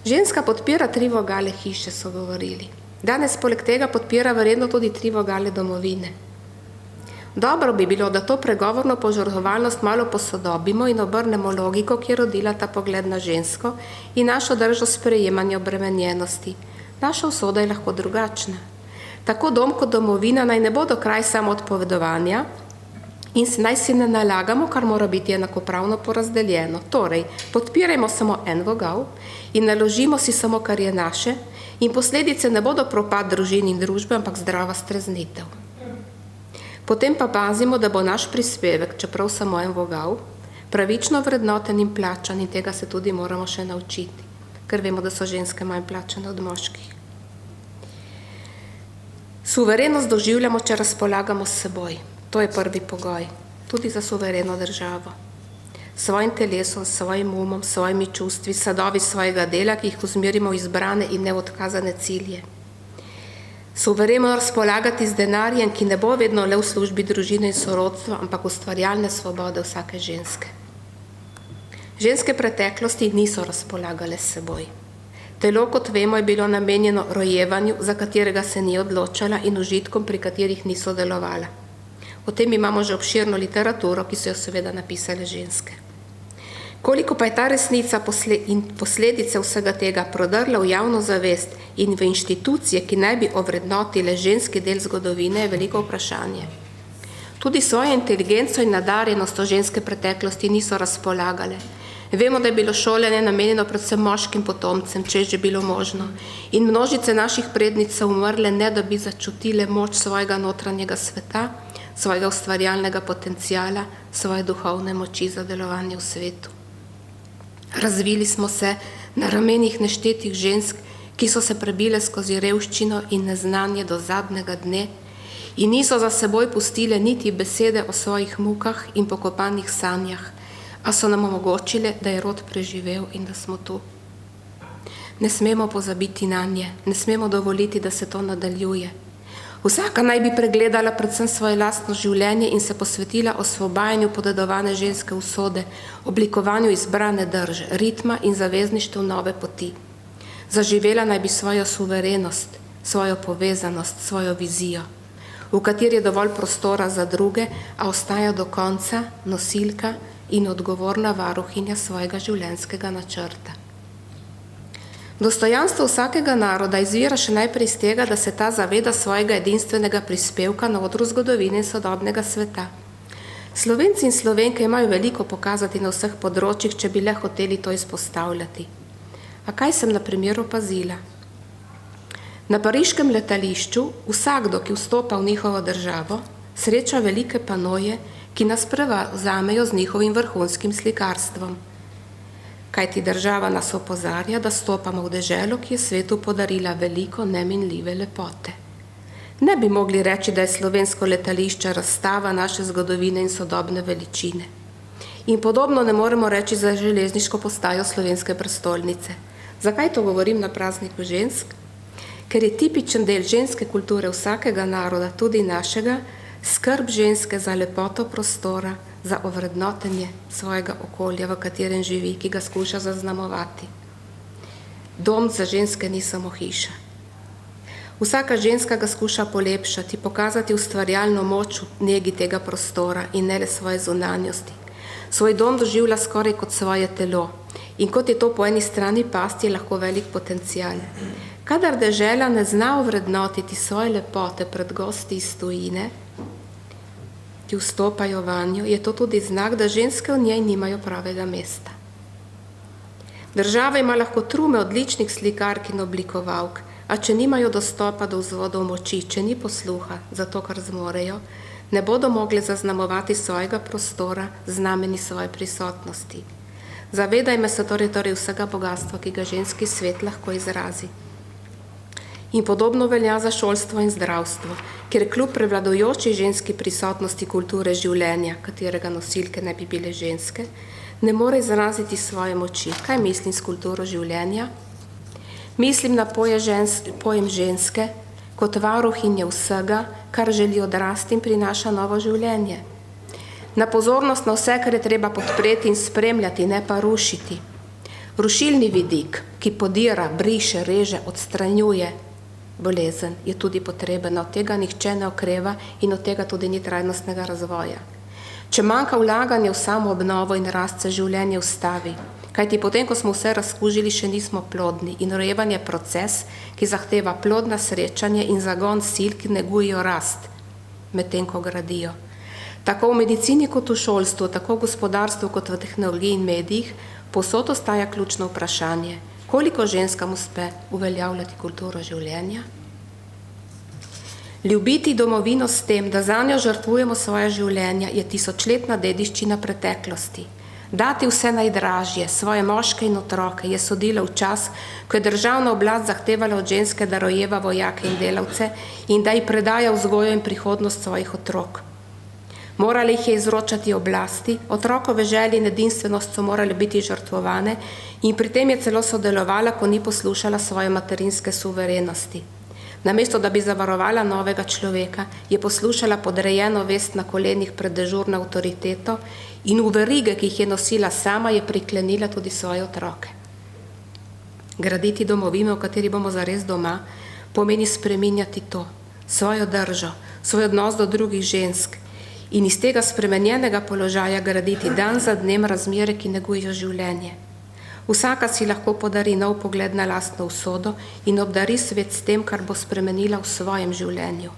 Ženska podpira 3 vogale hiše, so govorili. Danes poleg tega podpira verjetno tudi 3 vogale domovine. Dobro bi bilo, da to pregovorno požrtvovalnost malo posodobimo in obrnemo logiko, ki je rodila ta pogled na žensko in našo držo sprejemanja obremenjenosti. Naša usoda je lahko drugačna. Tako dom kot domovina naj ne bodo kraj samo odpovedovanja in naj si ne nalagamo, kar mora biti enakopravno porazdeljeno. Torej, podpirajmo samo en vogal in naložimo si samo, kar je naše, in posledice ne bodo propad družin in družbe, ampak zdrava streznitev. Potem pa pazimo, da bo naš prispevek, čeprav samo en vogal, pravično vrednoten in plačan, in tega se tudi moramo še naučiti, ker vemo, da so ženske manj plačane od moških. Suverenost doživljamo, če razpolagamo s seboj. To je prvi pogoj, tudi za suvereno državo. Svojim telesom, svojim umom, svojimi čustvi, sadovi svojega dela, ki jih usmerimo v izbrane in neodkazane cilje. Suvereno razpolagati z denarjem, ki ne bo vedno le v službi družine in sorodstva, ampak ustvarjalne svobode vsake ženske. Ženske preteklosti niso razpolagale s seboj. Telo, kot vemo, je bilo namenjeno rojevanju, za katerega se ni odločala, in užitkom, pri katerih ni sodelovala. O tem imamo že obširno literaturo, ki so jo seveda napisale ženske. Koliko pa je ta resnica in posledice vsega tega prodrla v javno zavest in v inštitucije, ki naj bi ovrednotile ženski del zgodovine, je veliko vprašanje. Tudi svojo inteligenco in nadarjenostjo ženske preteklosti niso razpolagale. Vemo, da je bilo šolanje namenjeno predvsem moškim potomcem, če je že bilo možno, in množice naših prednic so umrle, ne da bi začutile moč svojega notranjega sveta, svojega ustvarjalnega potencijala, svoje duhovne moči za delovanje v svetu. Razvili smo se na ramenih neštetih žensk, ki so se prebile skozi revščino in neznanje do zadnjega dne in niso za seboj pustile niti besede o svojih mukah in pokopanih sanjah, a so nam omogočile, da je rod preživel in da smo tu. Ne smemo pozabiti nanje, ne smemo dovoliti, da se to nadaljuje. Vsaka naj bi pregledala predvsem svoje lastno življenje in se posvetila osvobajanju podedovane ženske usode, oblikovanju izbrane drže, ritma in zavezništev nove poti. Zaživela naj bi svojo suverenost, svojo povezanost, svojo vizijo, v kateri je dovolj prostora za druge, a ostaja do konca nosilka in odgovorna varuhinja svojega življenjskega načrta. Dostojanstvo vsakega naroda izvira še najprej iz tega, da se ta zaveda svojega edinstvenega prispevka na odru zgodovine in sodobnega sveta. Slovenci in Slovenke imajo veliko pokazati na vseh področjih, če bi le hoteli to izpostavljati. A kaj sem na primer opazila? Na pariškem letališču vsakdo, ki vstopa v njihovo državo, sreča velike panoje, ki nas prevzamejo z njihovim vrhunskim slikarstvom. Kajti država nas opozarja, da stopamo v deželo, ki je svetu podarila veliko neminljive lepote. Ne bi mogli reči, da je slovensko letališče razstava naše zgodovine in sodobne veličine. In podobno ne moremo reči za železniško postajo slovenske prestolnice. Zakaj to govorim na prazniku žensk? Ker je tipičen del ženske kulture vsakega naroda, tudi našega, skrb ženske za lepoto prostora, za ovrednotenje svojega okolja, v katerem živi, ki ga skuša zaznamovati. Dom za ženske ni samo hiša. Vsaka ženska ga skuša polepšati, pokazati ustvarjalno moč v negi tega prostora in ne le svoje zunanjosti. Svoj dom doživlja skoraj kot svoje telo in kot je to po eni strani pasti, je lahko velik potencial. Kadar dežela ne zna ovrednotiti svoje lepote pred gosti iz tujine, ki vstopajo vanjo, je to tudi znak, da ženske v njej nimajo pravega mesta. Država ima lahko trume odličnih slikark in oblikovalk, a če nimajo dostopa do vzvodov moči, če ni posluha za to, kar zmorejo, ne bodo mogle zaznamovati svojega prostora, znameni svoje prisotnosti. Zavedajme se torej vsega bogatstva, ki ga ženski svet lahko izrazi. In podobno velja za šolstvo in zdravstvo, kjer kljub prevladujoči ženski prisotnosti kulture življenja, katerega nosilke ne bi bile ženske, ne more izraziti svoje moči. Kaj mislim s kulturo življenja? Mislim na pojem ženske kot varuhinje vsega, kar želi odrasti in prinaša novo življenje. Na pozornost na vse, kar je treba podpreti in spremljati, ne pa rušiti. Rušilni vidik, ki podira, briše, reže, odstranjuje bolezen, je tudi potreben. Od tega nihče ne okreva in od tega tudi ni trajnostnega razvoja. Če manjka vlaganje v samo obnovo in rast, se življenje ustavi. Kajti potem, ko smo vse razkužili, še nismo plodni in rojevanje je proces, ki zahteva plodna srečanje in zagon sil, ki negujejo rast, medtem ko gradijo. Tako v medicini kot v šolstvu, tako v gospodarstvu kot v tehnologiji in medijih, povsod ostaja ključno vprašanje, koliko ženskam uspe uveljavljati kulturo življenja? Ljubiti domovino s tem, da zanjo žrtvujemo svoje življenja, je tisočletna dediščina preteklosti. Dati vse najdražje, svoje moške in otroke, je sodila v čas, ko je državna oblast zahtevala od ženske, da rojeva vojake in delavce in da ji predaja vzgojo in prihodnost svojih otrok. Morali jih je izročati oblasti, otrokove želje in edinstvenost so morali biti žrtvovane in pri tem je celo sodelovala, ko ni poslušala svoje materinske suverenosti. Namesto, da bi zavarovala novega človeka, je poslušala podrejeno vest na kolenih pred dežurno avtoriteto in v verige, ki jih je nosila sama, je priklenila tudi svoje otroke. Graditi domovino, v kateri bomo zares doma, pomeni spreminjati to, svojo držo, svoj odnos do drugih žensk in iz tega spremenjenega položaja graditi dan za dnem razmere, ki negujejo življenje. Vsaka si lahko podari nov pogled na lastno usodo in obdari svet s tem, kar bo spremenila v svojem življenju.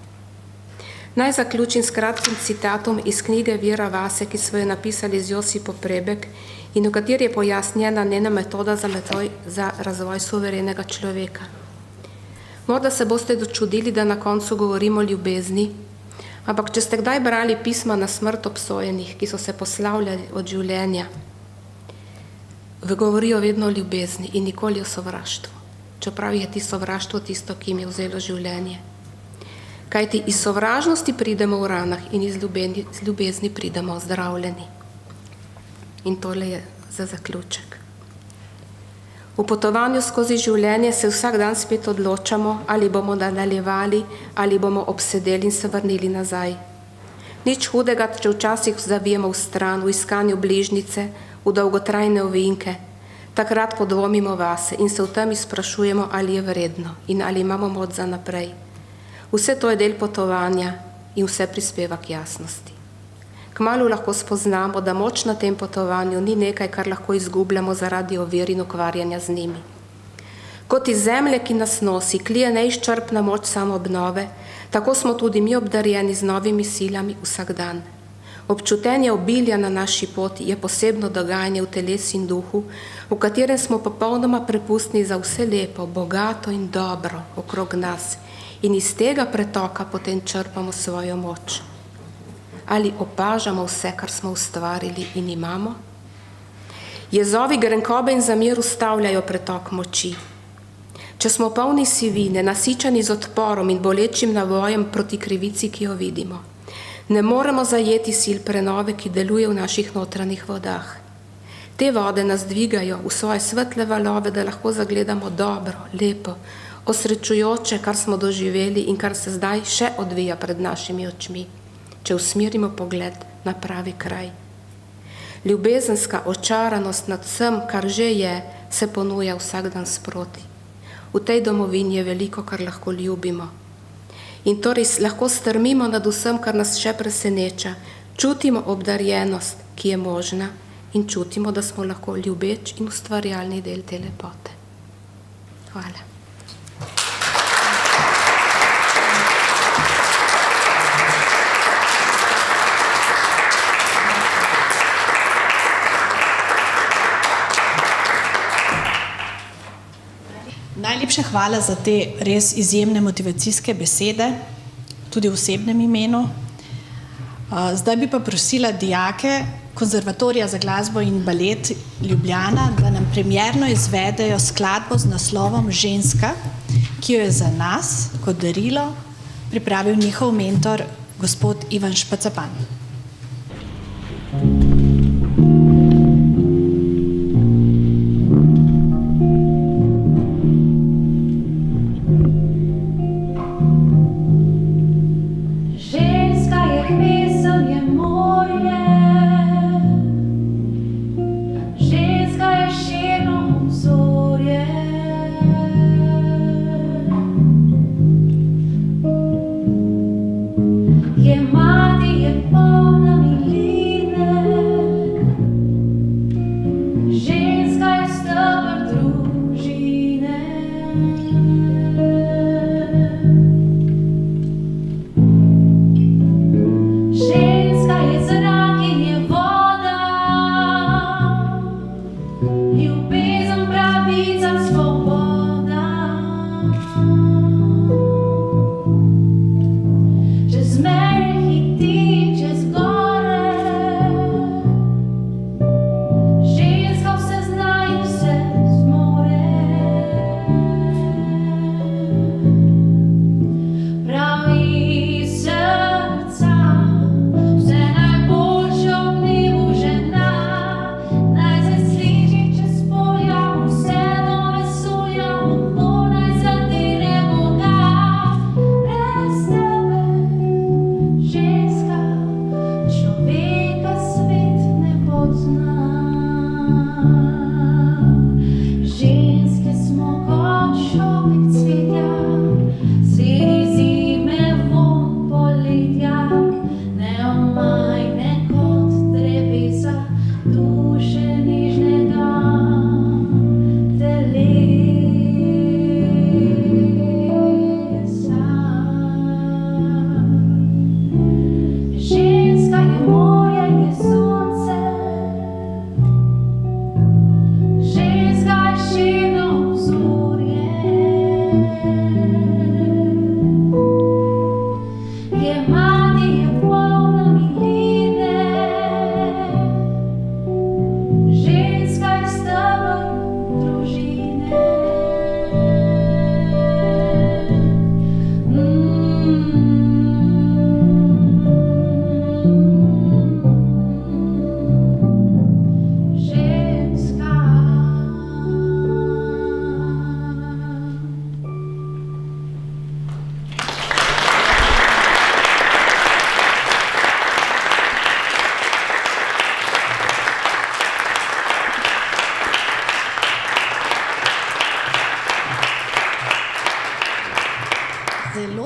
Naj zaključim s kratkim citatom iz knjige Vira Vase, ki so jo napisali z Josipo Prebek in v kateri je pojasnjena njena metoda za razvoj suverenega človeka. Morda se boste dočudili, da na koncu govorimo o ljubezni, ampak če ste kdaj brali pisma na smrt obsojenih, ki so se poslavljali od življenja, govorijo vedno o ljubezni in nikoli o sovraštvu, čeprav je sovraštvo tisto, ki jim je vzelo življenje. Kajti iz sovražnosti pridemo v ranah in iz ljubezni pridemo ozdravljeni. In tole je za zaključek. V potovanju skozi življenje se vsak dan spet odločamo, ali bomo nadaljevali, ali bomo obsedeli in se vrnili nazaj. Nič hudega, če včasih zavijemo v stran, v iskanju bližnice, v dolgotrajne ovinke. Takrat podvomimo vase in se v tem sprašujemo, ali je vredno in ali imamo moč za naprej. Vse to je del potovanja in vse prispeva k jasnosti. Kmalu lahko spoznamo, da moč na tem potovanju ni nekaj, kar lahko izgubljamo zaradi ovir in ukvarjanja z njimi. Kot iz zemlje, ki nas nosi, klije neizčrpna moč samoobnove, tako smo tudi mi obdarjeni z novimi silami vsak dan. Občutenje obilja na naši poti je posebno dogajanje v telesu in duhu, v katerem smo popolnoma prepustni za vse lepo, bogato in dobro okrog nas in iz tega pretoka potem črpamo svojo moč. Ali opažamo vse, kar smo ustvarili in imamo? Jezovi grenkobe in zamir ustavljajo pretok moči. Če smo polni sivine, nasičeni z odporom in bolečim navojem proti krivici, ki jo vidimo, ne moremo zajeti sil prenove, ki deluje v naših notranjih vodah. Te vode nas dvigajo v svoje svetle valove, da lahko zagledamo dobro, lepo, osrečujoče, kar smo doživeli in kar se zdaj še odvija pred našimi očmi, če usmerimo pogled na pravi kraj. Ljubezenska očaranost nad vsem, kar že je, se ponuja vsak dan sproti. V tej domovini je veliko, kar lahko ljubimo. In torej lahko strmimo nad vsem, kar nas še preseneča, čutimo obdarjenost, ki je možna in čutimo, da smo lahko ljubeč in ustvarjalni del te lepote. Hvala. Najlepša hvala za te res izjemne motivacijske besede, tudi v osebnem imenu. Zdaj bi pa prosila dijake Konzervatorija za glasbo in balet Ljubljana, da nam premierno izvedejo skladbo z naslovom Ženska, ki jo je za nas kot darilo pripravil njihov mentor, gospod Ivan Špacapan. Ženska je širno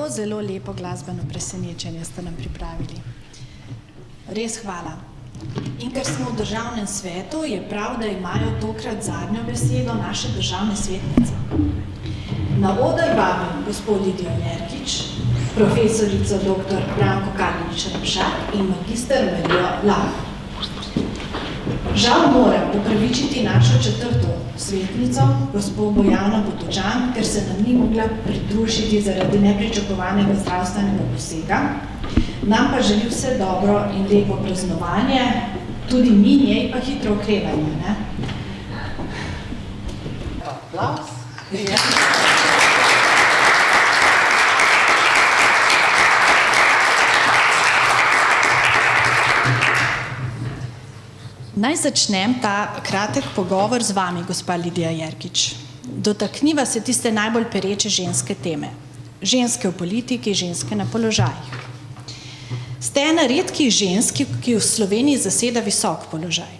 Zelo lepo glasbeno presenečenje ste nam pripravili. Res hvala. In ker smo v državnem svetu, je prav, da imajo tokrat zadnjo besedo naše državne svetnice. Na oder vabim gospod Lidijo Jerkič, profesorico dr. Branko Kalinić-Remšak in magister Marijo Lah. Žal moram upravičiti našo četrto svetnico, gospod Bojano Botočan, ker se nam ni mogla pridružiti zaradi nepričakovanega zdravstvenega posega. Nam pa želi vse dobro in lepo praznovanje, tudi mi njej pa hitro okrevanje, ne? Aplavz. Naj začnem ta kratek pogovor z vami, gospa Lidija Jerkič. Dotakniva se tiste najbolj pereče ženske teme. Ženske v politiki, ženske na položajih. Ste ena redkih žensk, ki v Sloveniji zaseda visok položaj.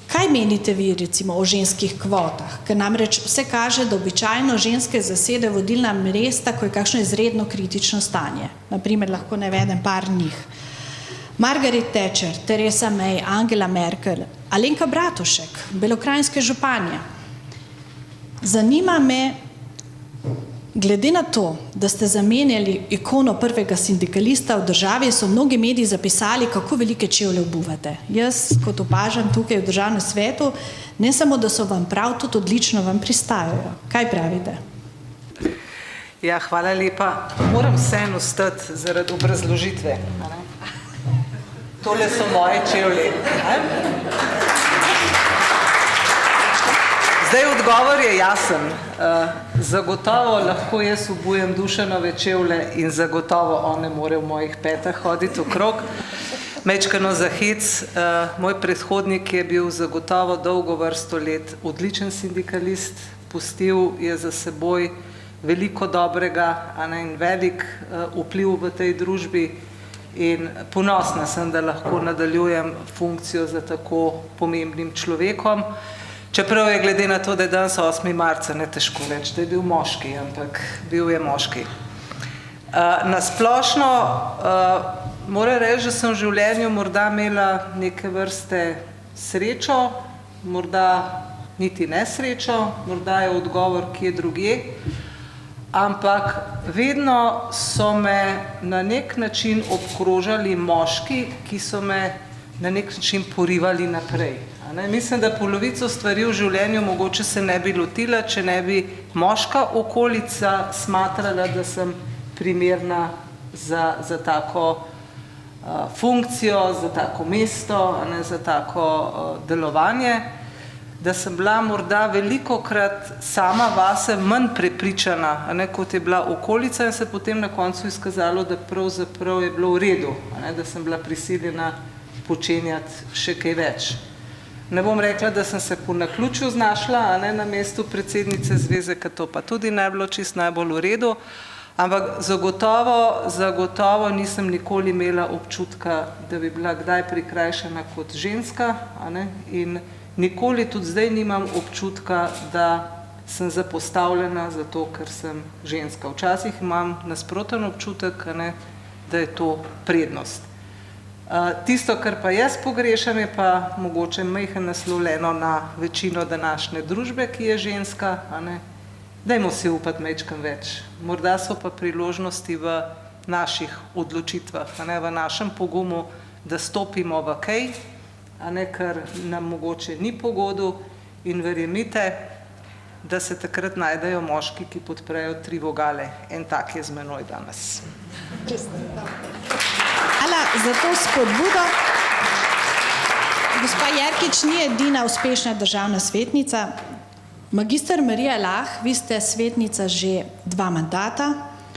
Kaj menite vi recimo o ženskih kvotah? Ker namreč vse kaže, da običajno ženske zasede vodilna mesta, ko je kakšno izredno kritično stanje. Naprimer, lahko navedem par njih. Margaret Thatcher, Theresa May, Angela Merkel, Alenka Bratušek, belokranjske županje. Zanima me, glede na to, da ste zamenjali ikono prvega sindikalista v državi, so mnogi mediji zapisali, kako velike čevlje obuvate. Jaz, kot opažam tukaj v državnem svetu, ne samo, da so vam prav, tudi odlično vam pristajajo. Kaj pravite? Ja, hvala lepa. Moram vseeno stati zaradi obrazložitve. Tole so moje čevlje. Zdaj odgovor je jasen. Zagotovo lahko jaz obujem Dušanove čevlje in zagotovo on ne more v mojih petah hoditi okrog. Mečkano za hec. Moj predhodnik je bil zagotovo dolgo vrsto let odličen sindikalist. Pustil je za seboj veliko dobrega in velik vpliv v tej družbi. In ponosna sem, da lahko nadaljujem funkcijo za tako pomembnim človekom. Čeprav je glede na to, da je danes 8. marca, ne težko reči, da je bil moški, ampak bil je moški. Na splošno moram reči, da sem v življenju morda imela neke vrste srečo, morda niti nesrečo, morda je odgovor kje drugje. Ampak vedno so me na nek način obkrožali moški, ki so me na nek način porivali naprej. Mislim, da polovico stvari v življenju mogoče se ne bi lotila, če ne bi moška okolica smatrala, da sem primerna za tako funkcijo, za tako mesto, za tako delovanje. Da sem bila morda velikokrat sama vase manj prepričana, kot je bila okolica in se potem na koncu izkazalo, da pravzaprav je bilo v redu, da sem bila prisiljena počenjati še kaj več. Ne bom rekla, da sem se po naključju znašla na mestu predsednice zveze, ker to pa tudi ne bilo čisto najbolj v redu, ampak zagotovo nisem nikoli imela občutka, da bi bila kdaj prikrajšana kot ženska in nikoli tudi zdaj nimam občutka, da sem zapostavljena zato, ker sem ženska. Včasih imam nasproten občutek, da je to prednost. Tisto, kar pa jaz pogrešam, je pa mogoče majhen naslovljeno na večino današnje družbe, ki je ženska. Dajmo si upati majčkeno več. Morda so pa priložnosti v naših odločitvah, v našem pogumu, da stopimo v kaj, ker nam mogoče ni pogodu in verjemite, da se takrat najdejo moški, ki podprejo 3 vogale. En tak je z menoj danes. Hvala za to spodbudo. Gospa Jerkič ni edina uspešna državna svetnica. Magister Marija Lah, vi ste svetnica že 2 mandata,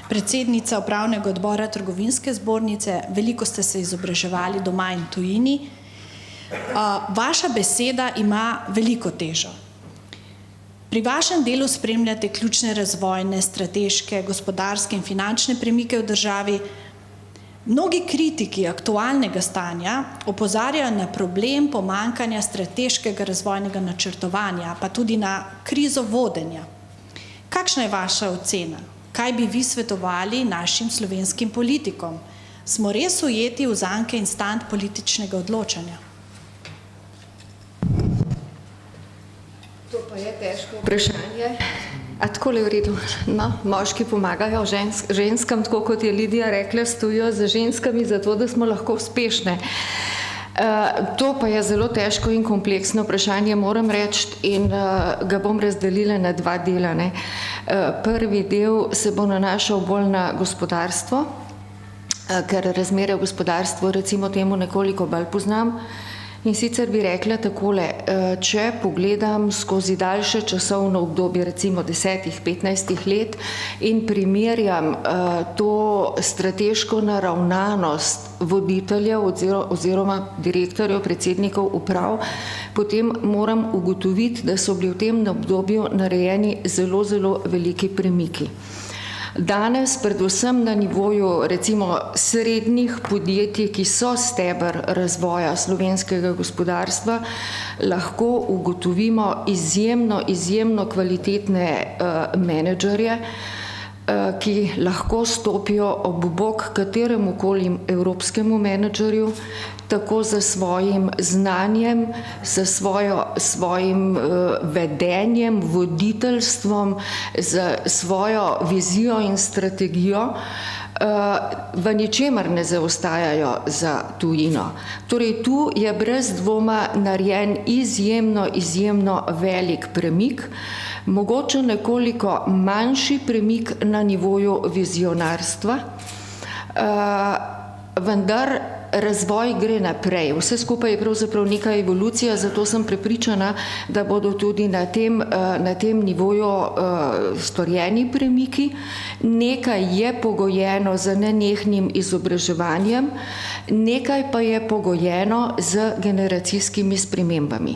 predsednica upravnega odbora Trgovinske zbornice, veliko ste se izobraževali doma in tujini. Vaša beseda ima veliko težo. Pri vašem delu spremljate ključne razvojne, strateške, gospodarske in finančne premike v državi. Mnogi kritiki aktualnega stanja opozarjajo na problem pomanjkanja strateškega razvojnega načrtovanja, pa tudi na krizo vodenja. Kakšna je vaša ocena? Kaj bi vi svetovali našim slovenskim politikom? Smo res ujeti v zanke instant političnega odločanja? To pa je težko vprašanje. A takole v redu, no, moški pomagajo ženskam, tako kot je Lidija rekla, stojijo za ženskami, zato da smo lahko uspešne. To pa je zelo težko in kompleksno vprašanje, moram reči, in ga bom razdelila na 2 dela. Prvi del se bo nanašal bolj na gospodarstvo, ker razmere v gospodarstvu recimo temu nekoliko bolj poznam. In sicer bi rekla takole, če pogledam skozi daljše časovno obdobje, recimo 10-15 let in primerjam to strateško naravnanost voditeljev oziroma direktorjev, predsednikov uprav, potem moram ugotoviti, da so bili v tem obdobju narejeni zelo, zelo veliki premiki. Danes, predvsem na nivoju recimo srednjih podjetij, ki so steber razvoja slovenskega gospodarstva, lahko ugotovimo izjemno kvalitetne menedžerje, ki lahko stopijo ob bok kateremu koli evropskemu menedžerju, tako za svojim znanjem, za svojim vedenjem, voditeljstvom, za svojo vizijo in strategijo, v ničemer ne zaostajajo za tujino. Torej, tu je brez dvoma narejen izjemno velik premik, mogoče nekoliko manjši premik na nivoju vizionarstva, vendar razvoj gre naprej. Vse skupaj je pravzaprav neka evolucija, zato sem prepričana, da bodo tudi na tem nivoju storjeni premiki. Nekaj je pogojeno z nenehnim izobraževanjem, nekaj pa je pogojeno z generacijskimi spremembami.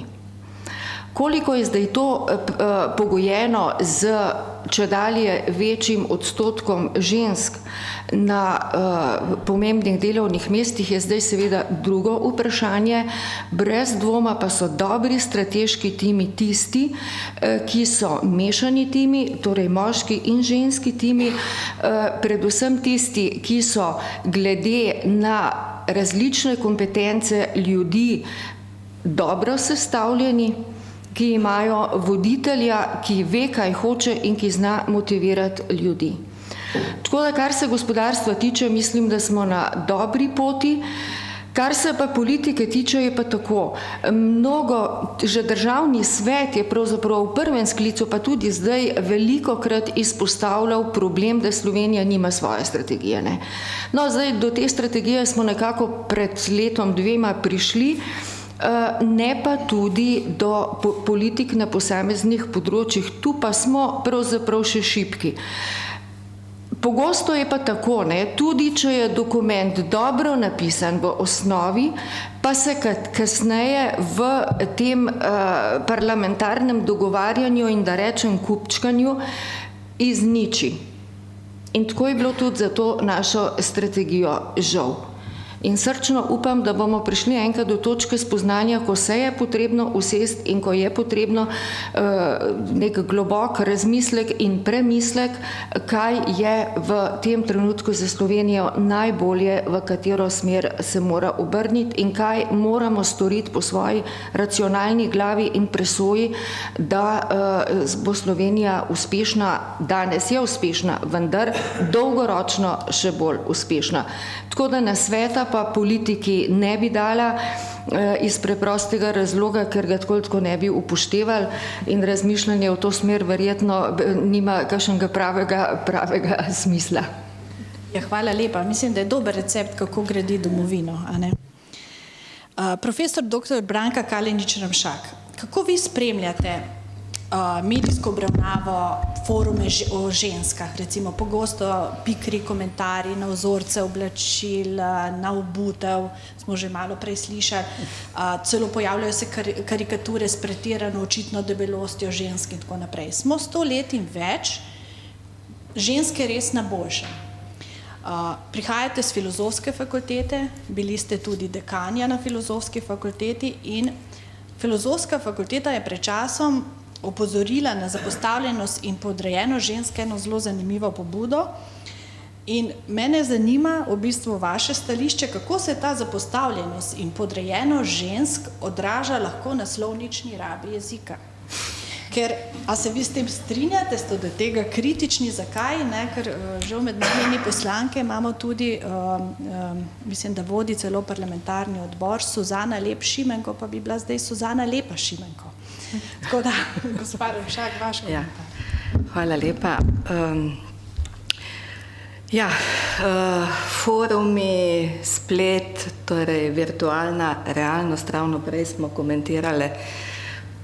Koliko je zdaj to pogojeno z čedalje večjim odstotkom žensk na pomembnih delovnih mestih, je zdaj seveda drugo vprašanje. Brez dvoma pa so dobri strateški timi tisti, ki so mešani timi, torej moški in ženski timi, predvsem tisti, ki so glede na različne kompetence ljudi dobro sestavljeni, ki imajo voditelja, ki ve, kaj hoče in ki zna motivirati ljudi. Tako da, kar se gospodarstva tiče, mislim, da smo na dobri poti. Kar se pa politike tiče, je pa tako. Že državni svet je pravzaprav v prvem sklicu, pa tudi zdaj velikokrat izpostavljal problem, da Slovenija nima svoje strategije. No, zdaj do te strategije smo nekako pred letom 2 prišli, ne pa tudi do politik na posameznih področjih. Tu pa smo pravzaprav še šibki. Pogosto je pa tako, tudi če je dokument dobro napisan v osnovi, pa se kasneje v tem parlamentarnem dogovarjanju in da rečem kupčkanju izniči. In tako je bilo tudi za to našo strategijo žal. In srčno upam, da bomo prišli enkrat do točke spoznanja, ko se je potrebno usesti in ko je potrebno nek globok razmislek in premislek, kaj je v tem trenutku za Slovenijo najbolje, v katero smer se mora obrniti in kaj moramo storiti po svoji racionalni glavi in presoji, da bo Slovenija uspešna. Danes je uspešna, vendar dolgoročno še bolj uspešna. Tako da nasveta pa politiki ne bi dala iz preprostega razloga, ker ga tako ne bi upoštevali in razmišljanje v to smer verjetno nima kakšnega pravega smisla. Ja, hvala lepa. Mislim, da je dober recept, kako graditi domovino, a ne? Profesor dr. Branka Kalenić-Ramšak, kako vi spremljate medijsko obravnavo forume o ženskah, recimo pogosto pikri komentarji na vzorce oblačil, na obutev, smo že malo prej slišali, celo pojavljajo se karikature s pretirano očitno debelostjo žensk in tako naprej. Smo 100 let in več, ženske res na boljšem. Prihajate z filozofske fakultete, bili ste tudi dekanja na filozofski fakulteti in filozofska fakulteta je pred časom opozorila na zapostavljenost in podrejenost ženske eno zelo zanimivo pobudo in mene zanima v bistvu vaše stališče, kako se ta zapostavljenost in podrejenost žensk odraža lahko na slovnični rabi jezika. Ker, a se vi s tem strinjate, ste do tega kritični, zakaj? Ne? Ker žal med nami poslanke imamo tudi, mislim, da vodi celo parlamentarni odbor, Suzana Lep Šimenko, pa bi bila zdaj Suzana Lepa Šimenko. Tako da, gospod Ramšak, vaš komentar. Hvala lepa. Forumi, splet, torej virtualna realnost, ravno prej smo komentirali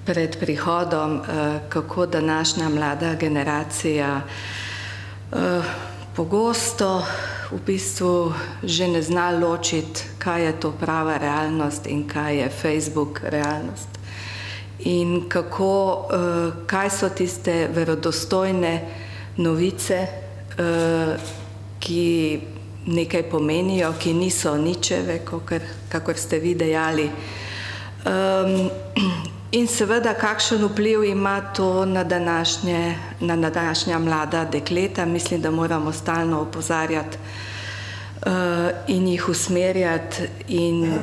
pred prihodom, kako današnja mlada generacija pogosto v bistvu že ne zna ločiti, kaj je to prava realnost in kaj je Facebook realnost. In kako, kaj so tiste verodostojne novice, ki nekaj pomenijo, ki niso ničeve, kakor ste vi dejali. In seveda, kakšen vpliv ima to na današnja mlada dekleta. Mislim, da moramo stalno opozarjati in jih usmerjati in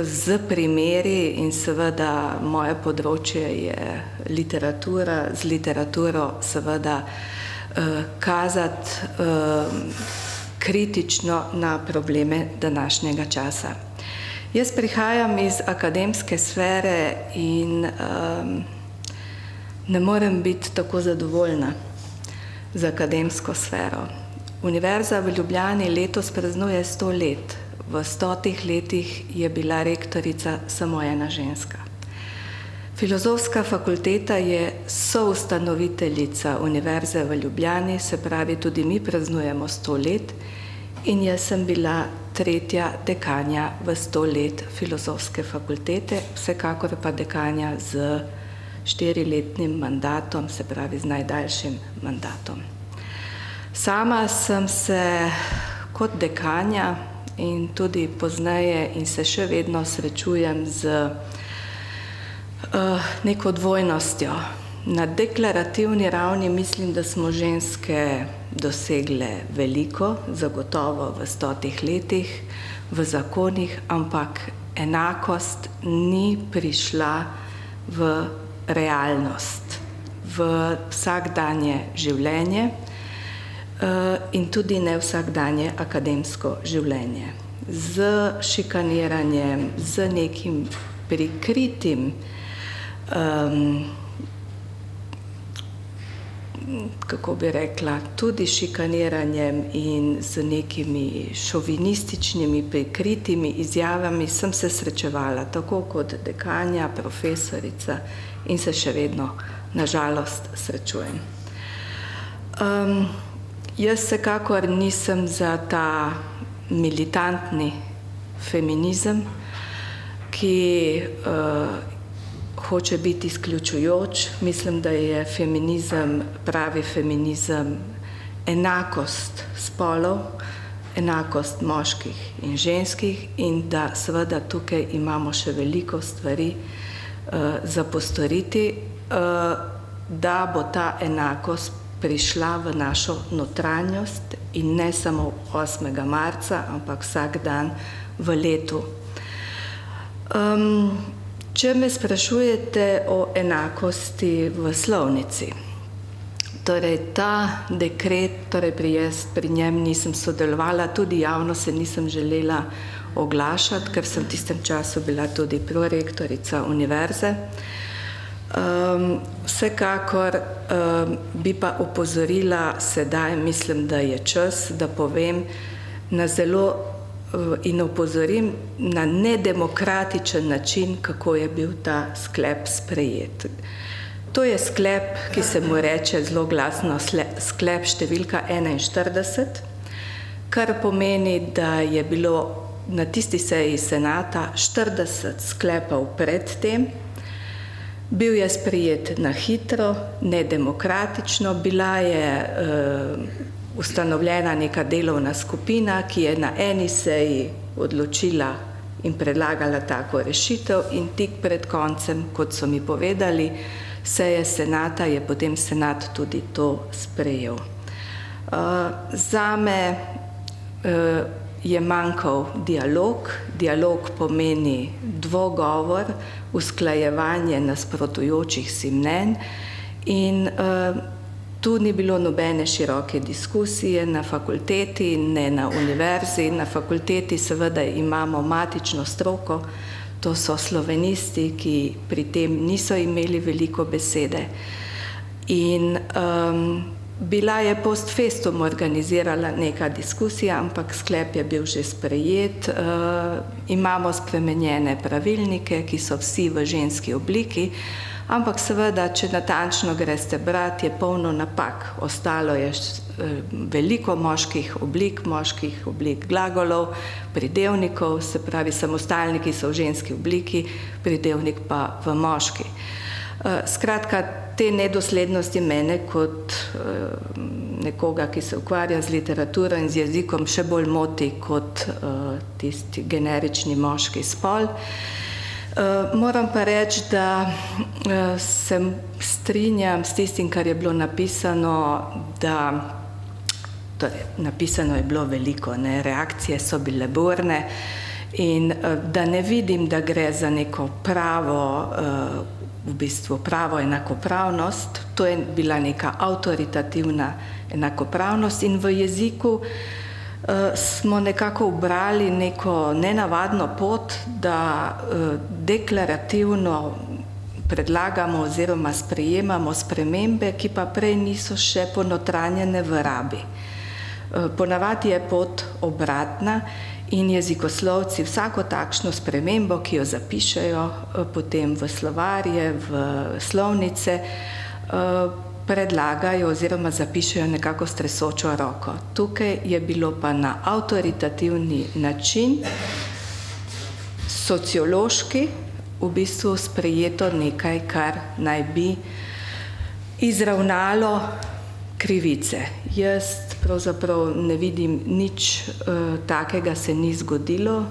z primeri in seveda moje področje je literatura, z literaturo seveda kazati kritično na probleme današnjega časa. Jaz prihajam iz akademske sfere in ne morem biti tako zadovoljna z akademsko sfero. Univerza v Ljubljani letos praznuje 100 let. V 100 letih je bila rektorica samo ena ženska. Filozofska fakulteta je soustanoviteljica Univerze v Ljubljani, se pravi, tudi mi praznujemo 100 let in jaz sem bila tretja dekanja v 100 let filozofske fakultete, vsekakor pa dekanja z 4-letnim mandatom, se pravi z najdaljšim mandatom. Sama sem se kot dekanja in tudi pozneje in se še vedno srečujem z neko dvojnostjo. Na deklarativni ravni mislim, da smo ženske dosegle veliko, zagotovo v 100 letih, v zakonih, ampak enakost ni prišla v realnost, v vsakdanje življenje in tudi ne vsakdanje akademsko življenje. Z šikaniranjem, z nekim prikritim kako bi rekla, tudi šikaniranjem in z nekimi šovinističnimi, prikritimi izjavami sem se srečevala, tako kot dekanja, profesorica in se še vedno, nažalost, srečujem. Jaz vsekakor nisem za ta militantni feminizem, ki hoče biti izključujoč. Mislim, da je feminizem, pravi feminizem, enakost spolov, enakost moških in ženskih in da seveda tukaj imamo še veliko stvari za postoriti, da bo ta enakost prišla v našo notranjost in ne samo 8. marca, ampak vsak dan v letu. Če me sprašujete o enakosti v slovnici, Torej, ta dekret, pri njem nisem sodelovala, tudi javno se nisem želela oglašati, ker sem v tistem času bila tudi prorektorica univerze. Vsekakor bi pa opozorila sedaj, mislim, da je čas, da povem na zelo in opozorim na nedemokratičen način, kako je bil ta sklep sprejet. To je sklep, ki se mu reče zelo glasno sklep številka 41, kar pomeni, da je bilo na tisti seji senata 40 sklepov pred tem. Bil je sprejet na hitro, nedemokratično, bila je ustanovljena neka delovna skupina, ki je na eni seji odločila in predlagala tako rešitev in tik pred koncem, kot so mi povedali, seje senata je potem senat tudi to sprejel. Zame je manjkal dialog. Dialog pomeni dvogovor, usklajevanje nasprotujočih si mnenj in tu ni bilo nobene široke diskusije na fakulteti, ne na univerzi. Na fakulteti seveda imamo matično stroko, to so slovenisti, ki pri tem niso imeli veliko besede. In bila je post festum organizirala neka diskusija, ampak sklep je bil že sprejet. Imamo spremenjene pravilnike, ki so vsi v ženski obliki, ampak seveda, če natančno greste brati, je polno napak. Ostalo je veliko moških oblik glagolov, pridevnikov, se pravi samostalniki so v ženski obliki, pridevnik pa v moški. Skratka, te nedoslednosti mene kot nekoga, ki se ukvarja z literaturo in z jezikom, še bolj moti kot tisti generični moški spol. Moram pa reči, da se strinjam s tistim, kar je bilo napisano, napisano je bilo veliko, reakcije so bile burne in da ne vidim, da gre za neko pravo enakopravnost. To je bila neka avtoritativna enakopravnost in v jeziku smo nekako ubrali neko nenavadno pot, da deklarativno predlagamo oziroma sprejemamo spremembe, ki pa prej niso še ponotranjene v rabi. Ponavadi je pot obratna in jezikoslovci vsako takšno spremembo, ki jo zapišejo potem v slovarje, v slovnice, predlagajo oziroma zapišejo nekako s tresočo roko. Tukaj je bilo pa na avtoritativni način, sociološki, v bistvu sprejeto nekaj, kar naj bi izravnalo krivice. Jaz pravzaprav ne vidim nič takega se ni zgodilo.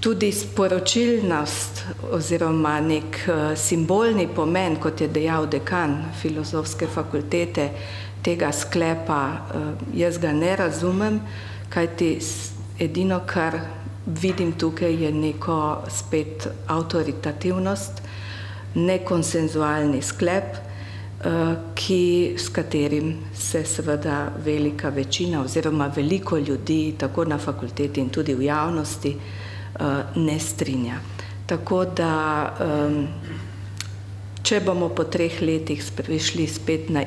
Tudi sporočilnost oziroma nek simbolni pomen, kot je dejal dekan Filozofske fakultete, tega sklepa, jaz ga ne razumem, kajti edino, kar vidim tukaj, je neko spet avtoritativnost, nekonsenzualni sklep, s katerim se seveda velika večina oziroma veliko ljudi, tako na fakulteti in tudi v javnosti, ne strinja. Tako da, če bomo po 3 letih prišli spet na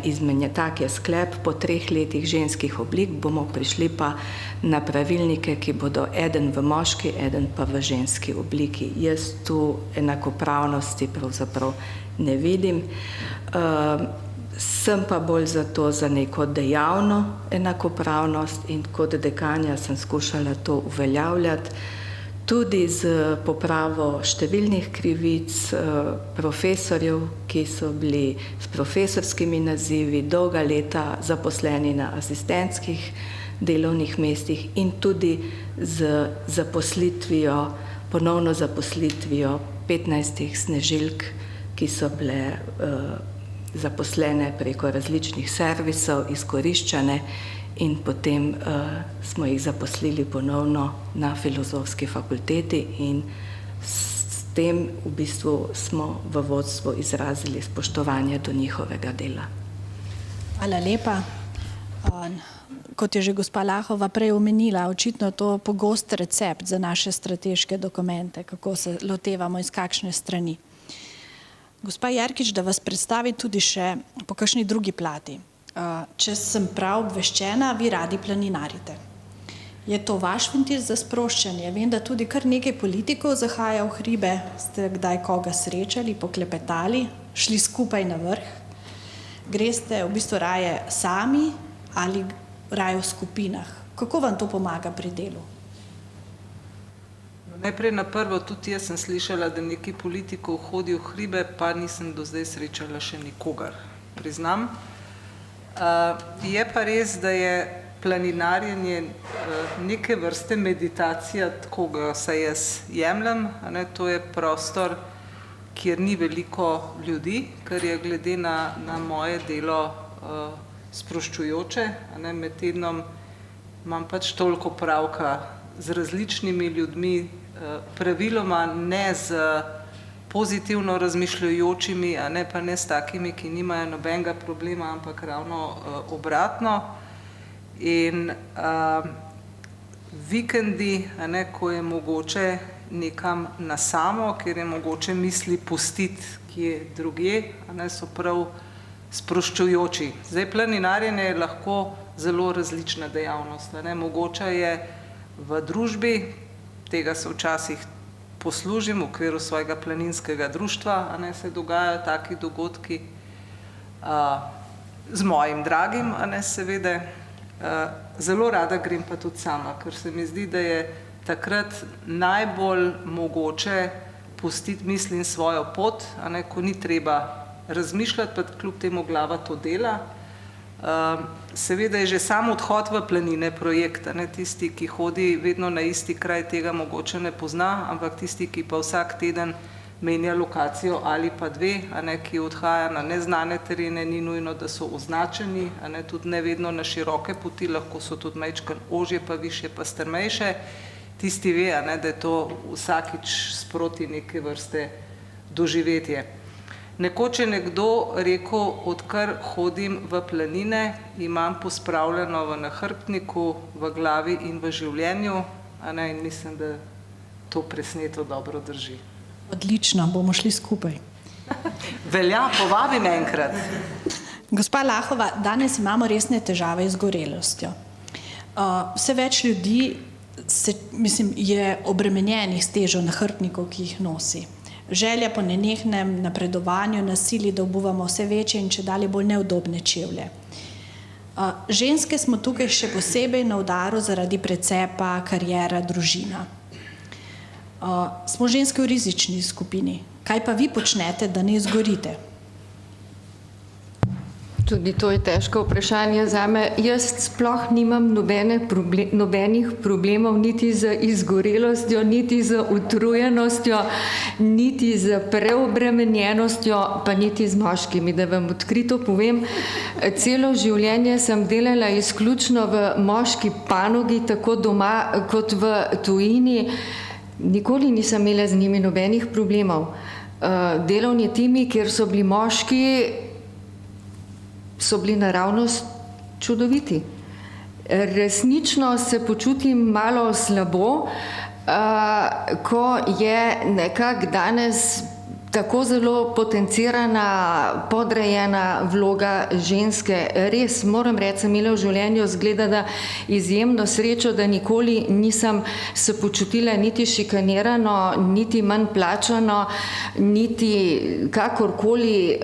tak je sklep, po 3 letih ženskih oblik bomo prišli pa na pravilnike, ki bodo eden v moški, eden pa v ženski obliki. Jaz tu enakopravnosti pravzaprav ne vidim. Sem pa bolj zato za neko dejavno enakopravnost in kot dekanja sem skušala to uveljavljati, tudi z popravo številnih krivic profesorjev, ki so bili s profesorskimi nazivi dolga leta zaposleni na asistentskih delovnih mestih in tudi z zaposlitvijo, ponovno zaposlitvijo 15 snežilk, ki so bile zaposlene preko različnih servisov, izkoriščane in potem smo jih zaposlili ponovno na Filozofski fakulteti in tem v bistvu smo v vodstvu izrazili spoštovanje do njihovega dela. Hvala lepa. Kot je že gospa Lahova prej omenila, očitno je to pogost recept za naše strateške dokumente, kako se lotevamo iz kakšne strani. Gospa Jerkič, da vas predstavi tudi še po kakšni drugi plati. Če sem prav obveščena, vi radi planinarite. Je to vaš ventil za sproščanje? Vem, da tudi kar nekaj politikov zahaja v hribe. Ste kdaj koga srečali, poklepetali, šli skupaj na vrh? Greste v bistvu raje sami ali raje v skupinah? Kako vam to pomaga pri delu? Najprej na prvo, tudi jaz sem slišala, da neki politikov hodijo v hribe, pa nisem do zdaj srečala še nikogar, priznam. Je pa res, da je planinarjenje neke vrste meditacija, tako ga se jaz jemljem, to je prostor, kjer ni veliko ljudi, kar je glede na moje delo sproščujoče. Med tednom imam pač toliko pravka z različnimi ljudmi, praviloma ne z pozitivno razmišljajočimi, pa ne s takimi, ki nimajo nobenega problema, ampak ravno obratno. In vikendi, ko je mogoče nekam na samo, kjer je mogoče misli pustiti kje drugje, so prav sproščujoči. Zdaj, planinarjenje je lahko zelo različna dejavnost. Mogoče je v družbi, tega se včasih poslužim v okviru svojega planinskega društva, se dogajajo taki dogodki z mojim dragim, seveda. Zelo rada grem pa tudi sama, ker se mi zdi, da je takrat najbolj mogoče pustiti misli in svojo pot, ko ni treba razmišljati, pa kljub temu glava to dela. Seveda je že sam odhod v planine projekt, tisti, ki hodi vedno na isti kraj, tega mogoče ne pozna, ampak tisti, ki pa vsak teden menja lokacijo ali pa dve, ki odhaja na neznane terene, ni nujno, da so označeni, tudi ne vedno na široke poti, lahko so tudi majčkeno ožje, pa višje, pa strmejše. Tisti ve, da je to vsakič sproti neke vrste doživetje. Nekoč je nekdo rekel, odkar hodim v planine, imam pospravljeno v nahrbtniku, v glavi in v življenju, in mislim, da to presneto dobro drži. Odlično, bomo šli skupaj. Velja, povabim enkrat. Gospa Lahova, danes imamo resne težave z gorelostjo. Vse več ljudi je obremenjenih s težo nahrbtnikov, ki jih nosi. Želja po nenehnem napredovanju nas sili, da obuvamo vse večje in čedalje bolj neudobne čevlje. Ženske smo tukaj še posebej na udaru zaradi precepa, kariera, družina. Smo ženske v rizični skupini. Kaj pa vi počnete, da ne izgorite? Tudi to je težko vprašanje zame. Jaz sploh nimam nobenih problemov niti z izgorelostjo, niti z utrujenostjo, niti z preobremenjenostjo, pa niti z moškimi. Da vam odkrito povem, celo življenje sem delala izključno v moški panogi, tako doma kot v tujini. Nikoli nisem imela z njimi nobenih problemov. Delovni timi, kjer so bili moški, so bili naravnost čudoviti. Resnično se počutim malo slabo, ko je nekako danes tako zelo potencirana, podrejena vloga ženske. Res, moram reči, sem imela v življenju zgleda, da izjemno srečo, da nikoli nisem se počutila niti šikanirano, niti manj plačano, niti kakorkoli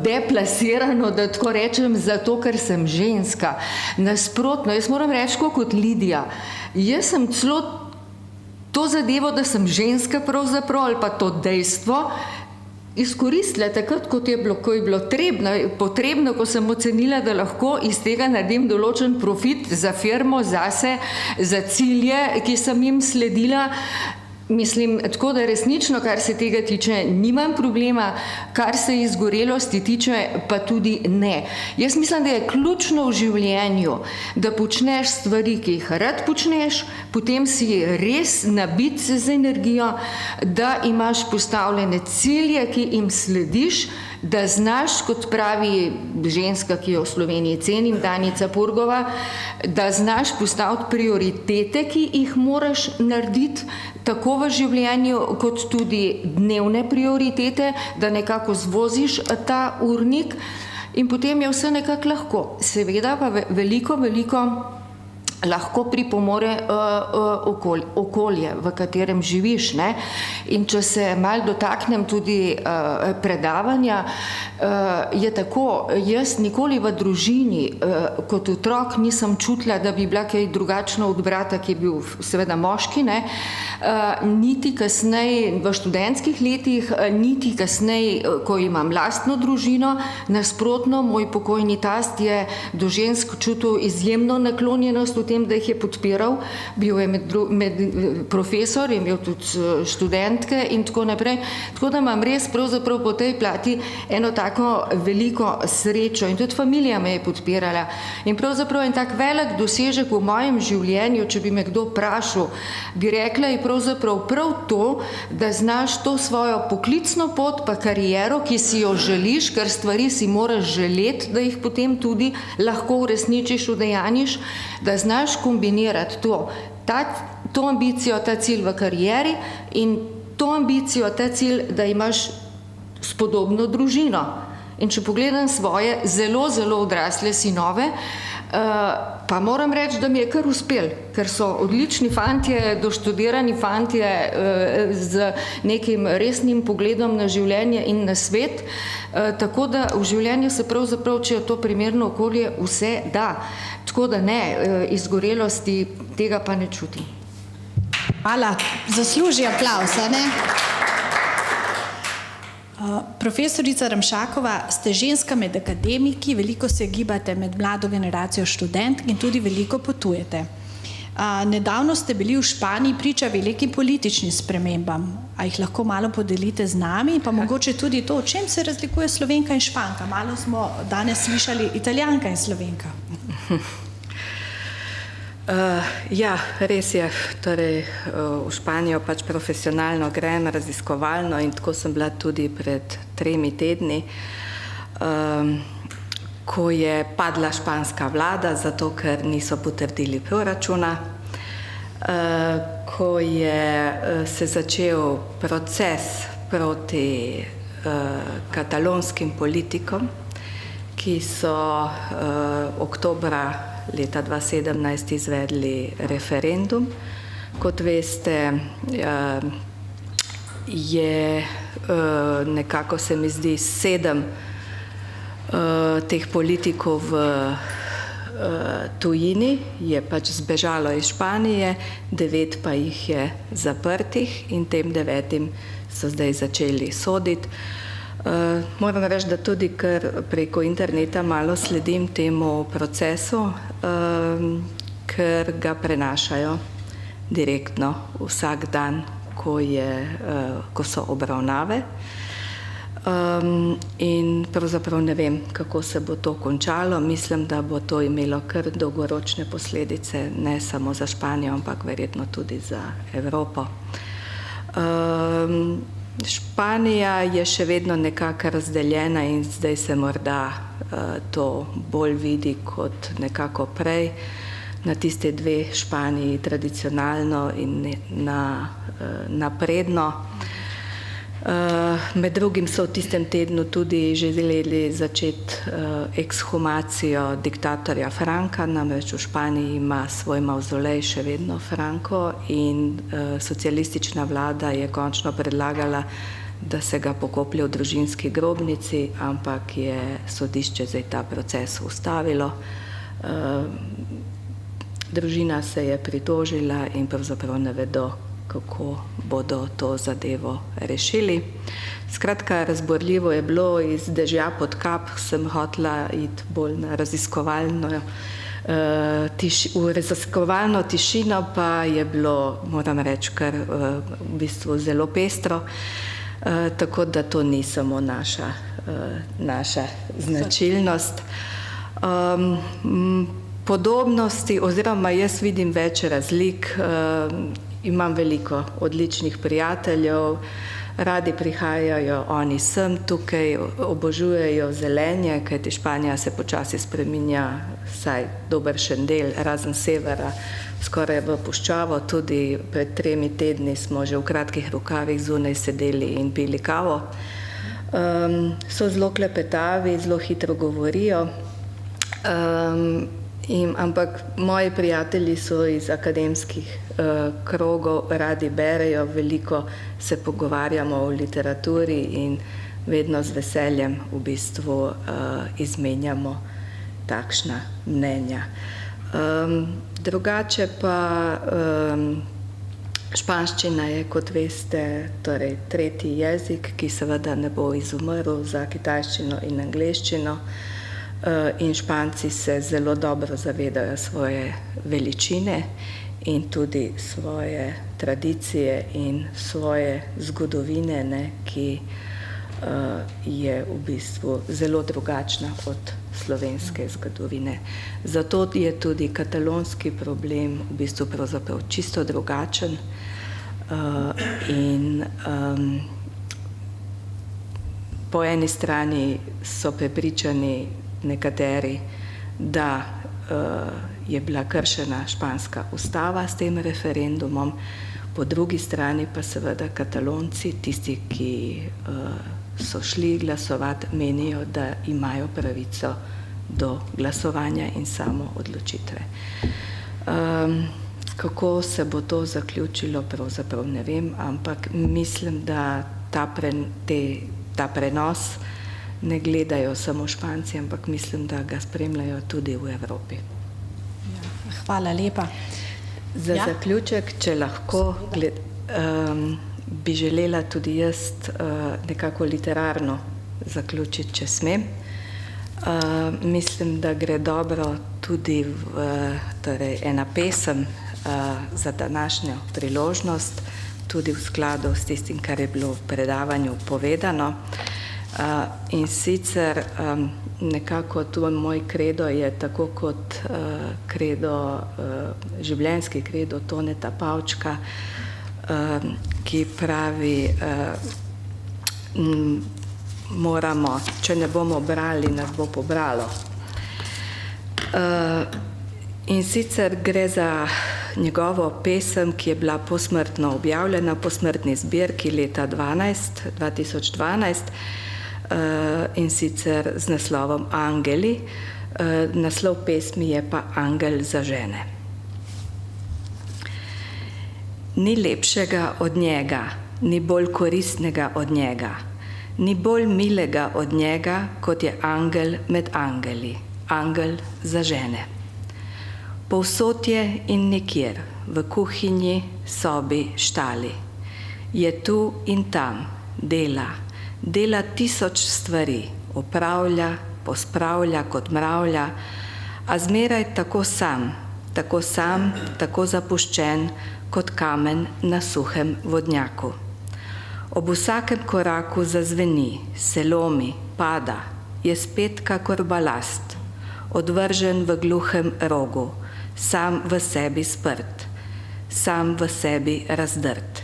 deplasirano, da tako rečem, zato, ker sem ženska. Nasprotno, jaz moram reči, kot Lidija. Jaz sem celo to zadevo, da sem ženska pravzaprav, ali pa to dejstvo, izkoristila takrat, ko je bilo potrebno, ko sem ocenila, da lahko iz tega naredim določen profit za firmo, zase, za cilje, ki sem jim sledila. Mislim, tako da resnično, kar se tega tiče, nimam problema, kar se izgorelosti tiče, pa tudi ne. Jaz mislim, da je ključno v življenju, da počneš stvari, ki jih rad počneš, potem si res nabit z energijo, da imaš postavljene cilje, ki jim slediš, da znaš, kot pravi ženska, ki jo v Sloveniji cenim, Danica Purgova, da znaš postaviti prioritete, ki jih moraš narediti, tako v življenju, kot tudi dnevne prioritete, da nekako zvoziš ta urnik in potem je vse nekako lahko. Seveda pa veliko lahko pripomore okolje, v katerem živiš, ne? In če se malo dotaknem tudi predavanja, je tako, jaz nikoli v družini kot otrok nisem čutila, da bi bila kaj drugačno od brata, ki je bil seveda moški, ne? Niti kasneje v študentskih letih, niti kasneje, ko imam lastno družino, nasprotno, moj pokojni tast je do žensk čutil izjemno naklonjenost v tem, da jih je podpiral, bil je med profesor, je imel tudi študentke in tako naprej. Tako da imam res pravzaprav po tej plati eno tako veliko srečo in tudi familija me je podpirala. In pravzaprav en tak velik dosežek v mojem življenju, če bi me kdo vprašal, bi rekla je pravzaprav prav to, da znaš to svojo poklicno pot pa kariero, ki si jo želiš, ker stvari si moraš želeti, da jih potem tudi lahko uresničiš, udejanjiš, da znaš kombinirati to ambicijo, ta cilj v karieri in to ambicijo, ta cilj, da imaš spodobno družino. In če pogledam svoje zelo odrasle sinove, pa moram reči, da mi je kar uspel, ker so odlični fantje, doštudirani fantje z nekim resnim pogledom na življenje in na svet, tako da v življenju se pravzaprav, če je to primerno okolje, vse da. Tako da ne, izgorelosti tega pa ne čutim. Hvala, zasluži aplavz, a ne? Profesorica Ramšakova, ste ženska med akademiki, veliko se gibate med mlado generacijo študentk in tudi veliko potujete. Nedavno ste bili v Španiji priča velikim političnim spremembam. A jih lahko malo podelite z nami, pa mogoče tudi to, o čem se razlikuje Slovenka in Španka? Malo smo danes slišali Italijanka in Slovenka. Ja, res je. Torej, v Španijo pač profesionalno grem, raziskovalno in tako sem bila tudi pred 3 tedni, ko je padla španska vlada, zato ker niso potrdili proračuna, ko je se začel proces proti katalonskim politikom, ki so oktobra leta 2017 izvedli referendum. Kot veste, je nekako, se mi zdi, 7 teh politikov v tujini je pač zbežalo iz Španije, 9 pa jih je zaprtih in tem 9 so zdaj začeli soditi. Moram reči, da tudi ker preko interneta malo sledim temu procesu, ker ga prenašajo direktno vsak dan, ko so obravnave. In pravzaprav ne vem, kako se bo to končalo. Mislim, da bo to imelo kar dolgoročne posledice, ne samo za Španijo, ampak verjetno tudi za Evropo. Španija je še vedno nekako razdeljena in zdaj se morda to bolj vidi kot nekako prej. Na tiste 2 Španiji tradicionalno in napredno. Med drugim so v tistem tednu tudi želeli začeti ekshumacijo diktatorja Franka, namreč v Španiji ima svoj mavzolej še vedno Franco in socialistična vlada je končno predlagala, da se ga pokoplje v družinski grobnici, ampak je sodišče zdaj ta proces ustavilo. Družina se je pritožila in pravzaprav ne vedo, kako bodo to zadevo rešili. Skratka, razborljivo je bilo, iz dežja pod kap sem hotela iti bolj na raziskovalno v raziskovalno tišino pa je bilo, moram reči, kar v bistvu zelo pestro, tako da to ni samo naša značilnost. Podobnosti oziroma jaz vidim več razlik, imam veliko odličnih prijateljev, radi prihajajo oni sem tukaj, obožujejo zelenje, kajti Španija se počasi spreminja, vsaj dobršen del, razen severa, skoraj v puščavo. Tudi pred 3 tedni smo že v kratkih rokavih zunaj sedeli in pili kavo. So zelo klepetavi, zelo hitro govorijo, ampak moji prijatelji so iz akademskih krogov, radi berejo, veliko se pogovarjamo o literaturi in vedno z veseljem v bistvu izmenjamo takšna mnenja. Drugače pa španščina je, kot veste, torej 3. jezik, ki seveda ne bo izumrl za kitajščino in angleščino. In Španci se zelo dobro zavedajo svoje veličine in tudi svoje tradicije in svoje zgodovine, ki je v bistvu zelo drugačna od slovenske zgodovine. Zato je tudi katalonski problem v bistvu pravzaprav čisto drugačen in po eni strani so prepričani nekateri, da je bila kršena španska ustava s tem referendumom, po drugi strani pa seveda Katalonci, tisti, ki so šli glasovati, menijo, da imajo pravico do glasovanja in samo odločitve. Kako se bo to zaključilo, pravzaprav ne vem, ampak mislim, da ta prenos ne gledajo samo Španci, ampak mislim, da ga spremljajo tudi v Evropi. Hvala lepa. Za zaključek, če lahko, bi želela tudi jaz nekako literarno zaključiti, če smem. Mislim, da gre dobro tudi torej ena pesem za današnjo priložnost, tudi v skladu s tistim, kar je bilo v predavanju povedano. In sicer nekako to moj kredo je tako kot kredo, življenjski kredo Toneta Pavčka, ki pravi, moramo, če ne bomo brali, nas bo pobralo. In sicer gre za njegovo pesem, ki je bila posmrtno objavljena, posmrtni zbirki leta 2012, in sicer z naslovom Angeli. Naslov pesmi je pa Angel za žene. Ni lepšega od njega, ni bolj koristnega od njega, ni bolj milega od njega, kot je angel med angeli, angel za žene. Povsod je in nikjer, v kuhinji, sobi, štali. Je tu in tam, dela 1000 stvari, opravlja, pospravlja kot mravlja, a zmeraj tako sam, tako zapuščen, kot kamen na suhem vodnjaku. Ob vsakem koraku zazveni, se lomi, pada, je spet kakor balast, odvržen v gluhem rogu, sam v sebi sprt, sam v sebi razdrt.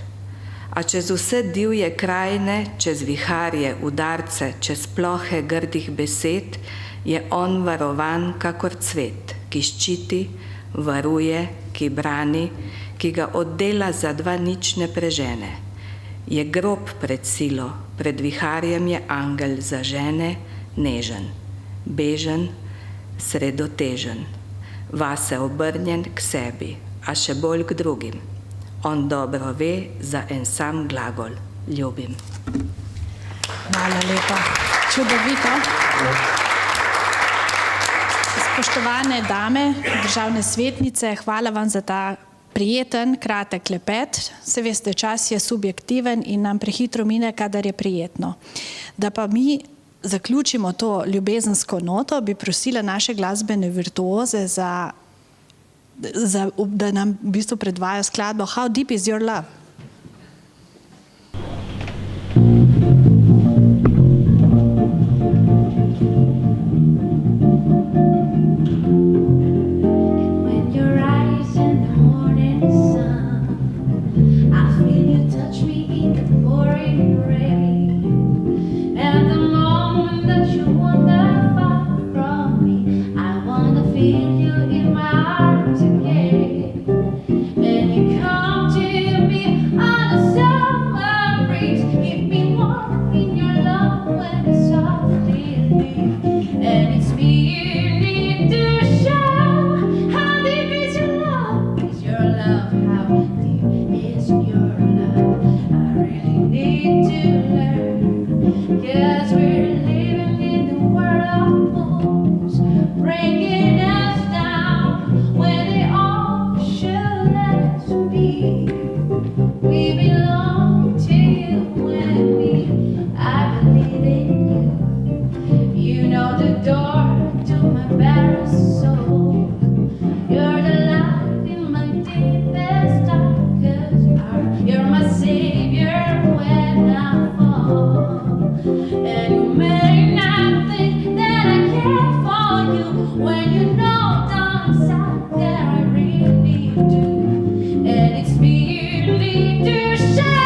A čez vse divje krajine, čez viharje, udarce, čez plohe grdih besed, je on varovan kakor cvet, ki ščiti, varuje, ki brani, ki ga od dela za 2 nič ne prežene. Je grob pred silo, pred viharjem je angel za žene, nežen, bežen, sredotežen, vase obrnjen k sebi, a še bolj k drugim. On dobro ve za en sam glagol, ljubim. Hvala lepa. Čudovito. Spoštovane dame, državne svetnice, hvala vam za ta prijeten, kratek klepet. Se veste, čas je subjektiven in nam prehitro mine, kadar je prijetno. Da pa mi zaključimo to ljubezensko noto, bi prosila naše glasbene virtuoze da nam v bistvu predvajajo skladbo How Deep Is Your Love? When you rise in the morning sun, I feel you touch me in the pouring rain. And the moment that you wander far from me, I wanna feel you in my arms again. And you come to me on a summer breeze, keep me warm in your love when it's softly beat. And it's me you need to show. How deep is your love? Is your love? How deep is your love? I really need to learn. 'Cause we're living in the world of fools, breaking us down when they all should let us be. We belong to you when I believe in you. You know the door to my barren soul. You're the light in my deepest, darkest hour. You're my savior when I fall. And you may not think that I care for you when you know down inside that I really do. And it's me you need to show.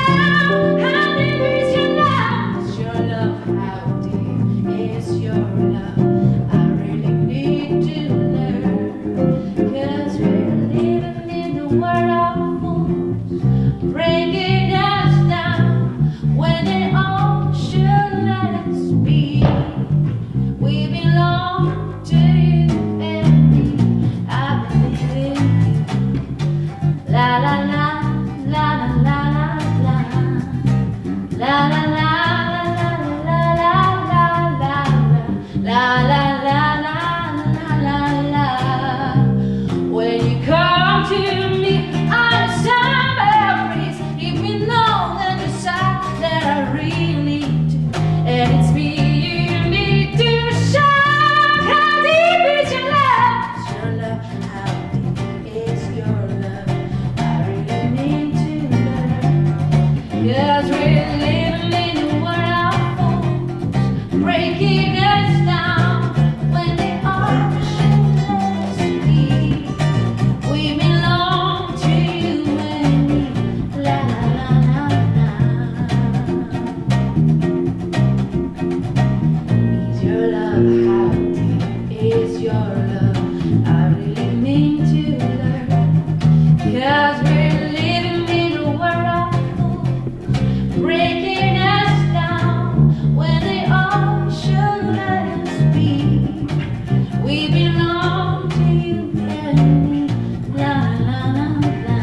How deep is your love? Is your love? How deep is your love? I really need to learn. 'Cause we're living in the world of fools, breaking us down when they all should let us be. We belong to you and me. I believe in you. La la la la la la la la la la la la la la la la la la la. When you come to me on a summer breeze, if you know that you side that I really do. And it's me you need to show. How deep is your love? Is your love? How deep is your love? I really need to learn. 'Cause we're living in the world of fools, breaking us down when they all should let us be. We belong to you and me. La la la la la. Is your love? How deep is your love? I really need to learn. 'Cause we're living in a world of fools, breaking us down when they all should let us be. We belong to you and me. La la la la.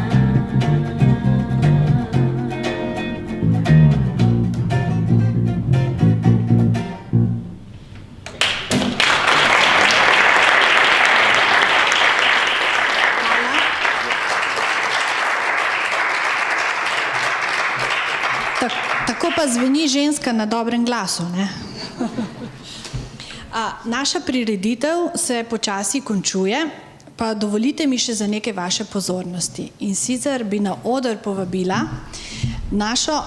Tako pa zveni ženska na dobrem glasu, ne? Naša prireditev se počasi končuje, pa dovolite mi še za nekaj vaše pozornosti. In sicer bi na oder povabila našo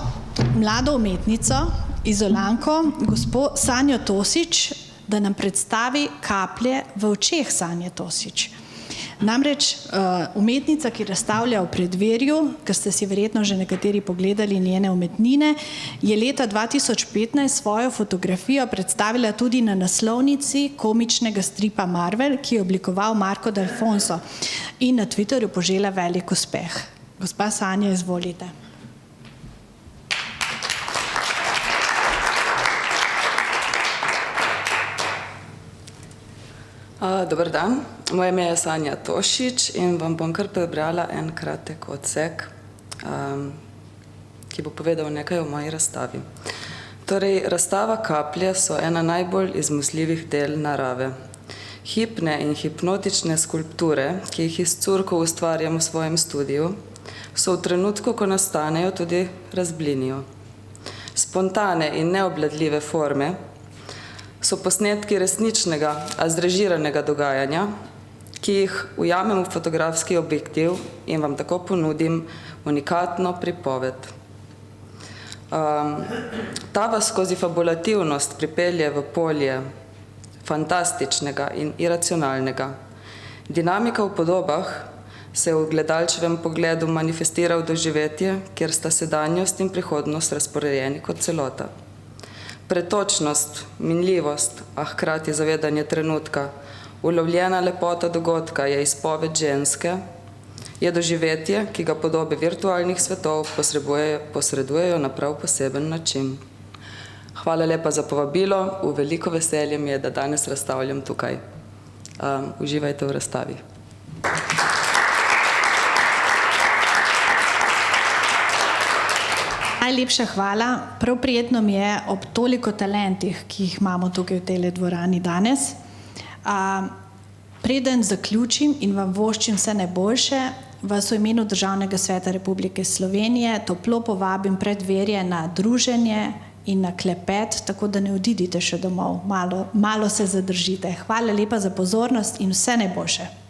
mlado umetnico, izolanko, gospo Sanjo Tosić, da nam predstavi Kaplje v očeh Sanje Tosić. Namreč umetnica, ki razstavlja v Preddverju, ker ste si verjetno že nekateri pogledali njene umetnine, je leta 2015 svojo fotografijo predstavila tudi na naslovnici komičnega stripa Marvel, ki je oblikoval Marco D'Alfonso in na Twitterju požela velik uspeh. Gospa Sanja, izvolite. Dober dan, moje ime je Sanja Tosić in vam bom kar prebrala en kratek odsek, ki bo povedal nekaj o moji razstavi. Torej, razstava Kaplje so ena najbolj izmusljivih del narave. Hipne in hipnotične skulpture, ki jih iz curkov ustvarjam v svojem studiu, so v trenutku, ko nastanejo, tudi razblinijo. Spontane in neobvladljive forme so posnetki resničnega, a zrežiranega dogajanja, ki jih ujamem v fotografski objektiv in vam tako ponudim unikatno pripoved. Ta vas skozi fabulativnost pripelje v polje fantastičnega in iracionalnega. Dinamika v podobah se v gledalčevem pogledu manifestira v doživetje, kjer sta sedanjost in prihodnost razporejeni kot celota. Pretočnost, minljivost, a hkrati zavedanje trenutka, ulovljena lepota dogodka je izpoved ženske, je doživetje, ki ga podobe virtualnih svetov posredujejo na prav poseben način. Hvala lepa za povabilo, v veliko veselje mi je, da danes razstavljam tukaj. Uživajte v razstavi. Najlepša hvala. Prav prijetno mi je ob toliko talentih, ki jih imamo tukaj v tej dvorani danes. Preden zaključim in vam voščim vse najboljše, vas v imenu Državnega sveta Republike Slovenije toplo povabim predverje na druženje in na klepet, tako da ne odidite še domov, malo se zadržite. Hvala lepa za pozornost in vse najboljše.